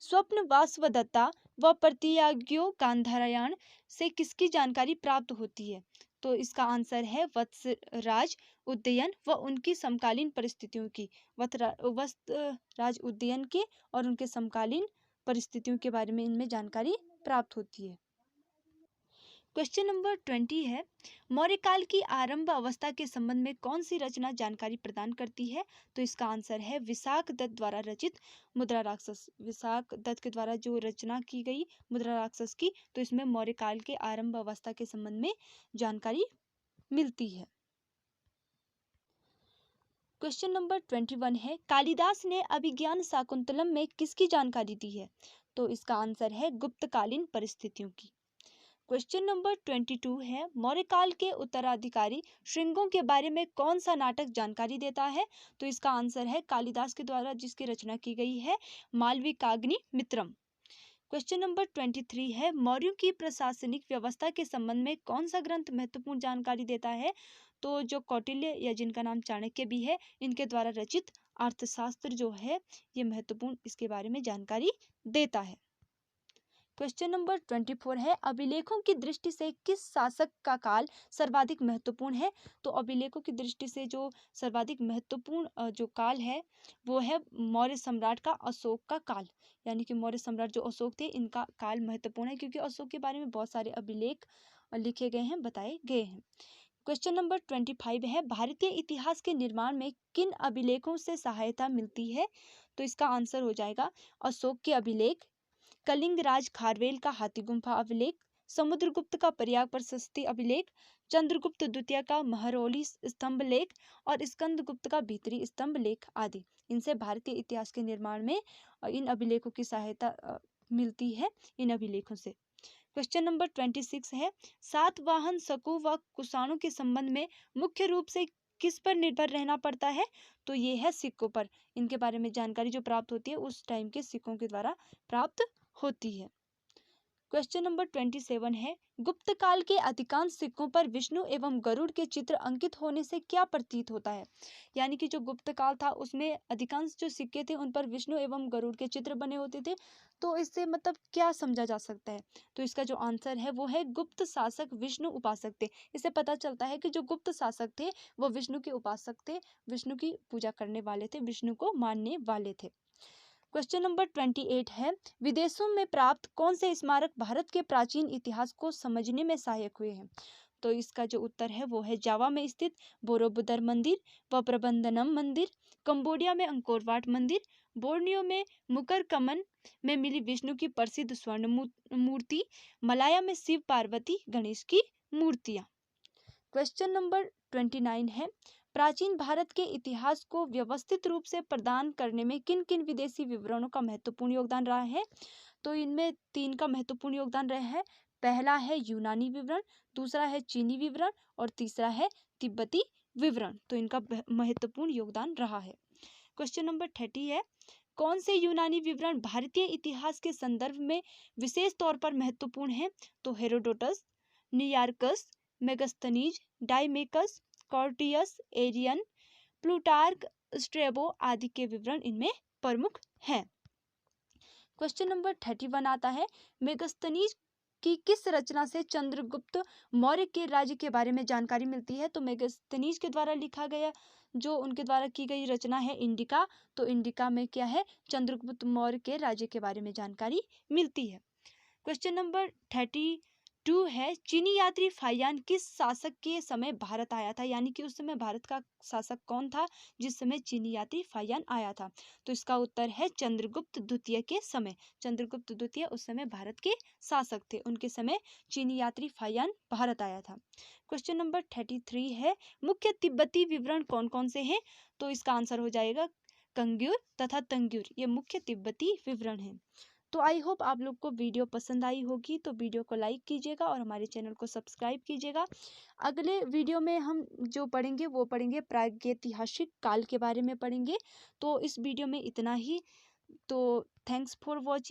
स्वप्न वासवदत्ता व प्रतियाज्ञो गांधारयाण से किसकी जानकारी प्राप्त होती है? तो इसका आंसर है वत्सराज उदयन व उनकी समकालीन परिस्थितियों की। वत्सराज उदयन के और उनके समकालीन परिस्थितियों के बारे में इनमें जानकारी प्राप्त होती है। क्वेश्चन नंबर 20 है, मौर्यकाल की आरंभ अवस्था के संबंध में कौन सी रचना जानकारी प्रदान करती है? तो इसका आंसर है विशाख दत्त द्वारा रचित मुद्रा राक्षस। विशाख दत्त के द्वारा जो रचना की गई मुद्रा राक्षस की, तो इसमें मौर्यकाल के आरंभ अवस्था के संबंध में जानकारी मिलती है। क्वेश्चन नंबर 21 है, कालिदास ने अभिज्ञान शाकुंतलम में किसकी जानकारी दी है? तो इसका आंसर है गुप्तकालीन परिस्थितियों की। क्वेश्चन नंबर 22 है, मौर्यकाल के उत्तराधिकारी श्रृंगों के बारे में कौन सा नाटक जानकारी देता है? तो इसका आंसर है कालिदास के द्वारा जिसकी रचना की गई है मालविकाग्नि मित्रम। क्वेश्चन नंबर 23 है, मौर्यों की प्रशासनिक व्यवस्था के संबंध में कौन सा ग्रंथ महत्वपूर्ण जानकारी देता है? तो जो कौटिल्य या जिनका नाम चाणक्य भी है, इनके द्वारा रचित अर्थशास्त्र जो है ये महत्वपूर्ण इसके बारे में जानकारी देता है। क्वेश्चन नंबर 24 है, अभिलेखों की दृष्टि से किस शासक का काल सर्वाधिक महत्वपूर्ण है? तो अभिलेखों की दृष्टि से जो सर्वाधिक महत्वपूर्ण जो काल है वो है मौर्य सम्राट का अशोक का काल। यानी कि मौर्य सम्राट जो अशोक थे इनका काल महत्वपूर्ण है क्योंकि अशोक के बारे में बहुत सारे अभिलेख लिखे गए हैं, बताए गए हैं। क्वेश्चन नंबर 25 है, भारतीय इतिहास के निर्माण में किन अभिलेखों से सहायता मिलती है? तो इसका आंसर हो जाएगा अशोक के अभिलेख, कलिंग राज खारवेल का हाथी गुम्फा अभिलेख, समुद्रगुप्त का प्रयाग प्रशस्ति अभिलेख, चंद्रगुप्त द्वितीय का महरौली स्तंभ लेख और स्कंदगुप्त का भीतरी स्तंभ लेख आदि। इनसे भारतीय इतिहास के निर्माण में इन अभिलेखों की सहायता मिलती है इन अभिलेखों से। क्वेश्चन नंबर 26 है, सातवाहन शकु व कुषाणों के संबंध में मुख्य रूप से किस पर निर्भर रहना पड़ता है? तो ये है सिक्कों पर। इनके बारे में जानकारी जो प्राप्त होती है उस टाइम के सिक्कों के द्वारा प्राप्त होती है। क्वेश्चन नंबर 27 है, गुप्त काल के अधिकांश सिक्कों पर विष्णु एवं गरुड़ के चित्र अंकित होने से क्या प्रतीत होता है? यानी कि जो गुप्त काल था उसमें अधिकांश जो सिक्के थे उन पर विष्णु एवं गरुड़ के चित्र बने होते थे। तो इससे मतलब क्या समझा जा सकता है? तो इसका जो आंसर है वो है गुप्त शासक विष्णु उपासक थे। इससे पता चलता है कि जो गुप्त शासक थे वो विष्णु के उपासक थे, विष्णु की पूजा करने वाले थे, विष्णु को मानने वाले थे। क्वेश्चन नंबर 28 है, विदेशों में प्राप्त कौन से स्मारक भारत के प्राचीन इतिहास को समझने में सहायक हुए हैं? तो इसका जो उत्तर है वो है जावा में स्थित बोरोबुदर मंदिर व प्रबंधनम मंदिर, कंबोडिया में अंकोर वाट मंदिर, बोर्नियो में मुकरकमन में मिली विष्णु की प्रसिद्ध स्वर्ण मूर्ति, मलाया में शिव पार्वती गणेश की मूर्तियां। क्वेश्चन नंबर 29 है, प्राचीन भारत के इतिहास को व्यवस्थित रूप से प्रदान करने में किन किन विदेशी विवरणों का महत्वपूर्ण योगदान रहा है? तो इनमें 3 का महत्वपूर्ण योगदान रहा है। पहला है यूनानी विवरण, दूसरा है चीनी विवरण और तीसरा है तिब्बती विवरण। तो इनका महत्वपूर्ण योगदान रहा है। क्वेश्चन नंबर 30 है, कौन से यूनानी विवरण भारतीय इतिहास के संदर्भ में विशेष तौर पर महत्वपूर्ण है? तो Herodotus, Nearchus, Megasthenes, Deimachus, Curtius, Arrian, Plutarch, Strabo आदि के विवरण इनमें प्रमुख हैं। क्वेश्चन नंबर 31 आता है, मेगस्थनीज की किस रचना से चंद्रगुप्त मौर्य के राज्य के बारे में जानकारी मिलती है? तो मेगस्थनीज के द्वारा लिखा गया जो उनके द्वारा की गई रचना है इंडिका, तो इंडिका में क्या है, चंद्रगुप्त मौर्य के राज्य के बारे में जानकारी मिलती है। क्वेश्चन नंबर 32 है, चीनी यात्री फाहियान किस शासक के समय भारत आया था? यानी कि उस समय भारत का शासक कौन था जिस समय चीनी यात्री फाहियान आया था? तो इसका उत्तर है चंद्रगुप्त द्वितीय के समय। चंद्रगुप्त द्वितीय उस समय भारत के शासक थे, उनके समय चीनी यात्री फाहियान भारत आया था। क्वेश्चन नंबर 33 है, मुख्य तिब्बती विवरण कौन कौन से हैं? तो इसका आंसर हो जाएगा कंग्यूर तथा तंग्यूर, ये मुख्य तिब्बती विवरण हैं। तो आई होप आप लोग को वीडियो पसंद आई होगी, तो वीडियो को लाइक कीजिएगा और हमारे चैनल को सब्सक्राइब कीजिएगा। अगले वीडियो में हम जो पढ़ेंगे वो पढ़ेंगे प्रागैतिहासिक काल के बारे में पढ़ेंगे। तो इस वीडियो में इतना ही। तो थैंक्स फॉर वॉचिंग।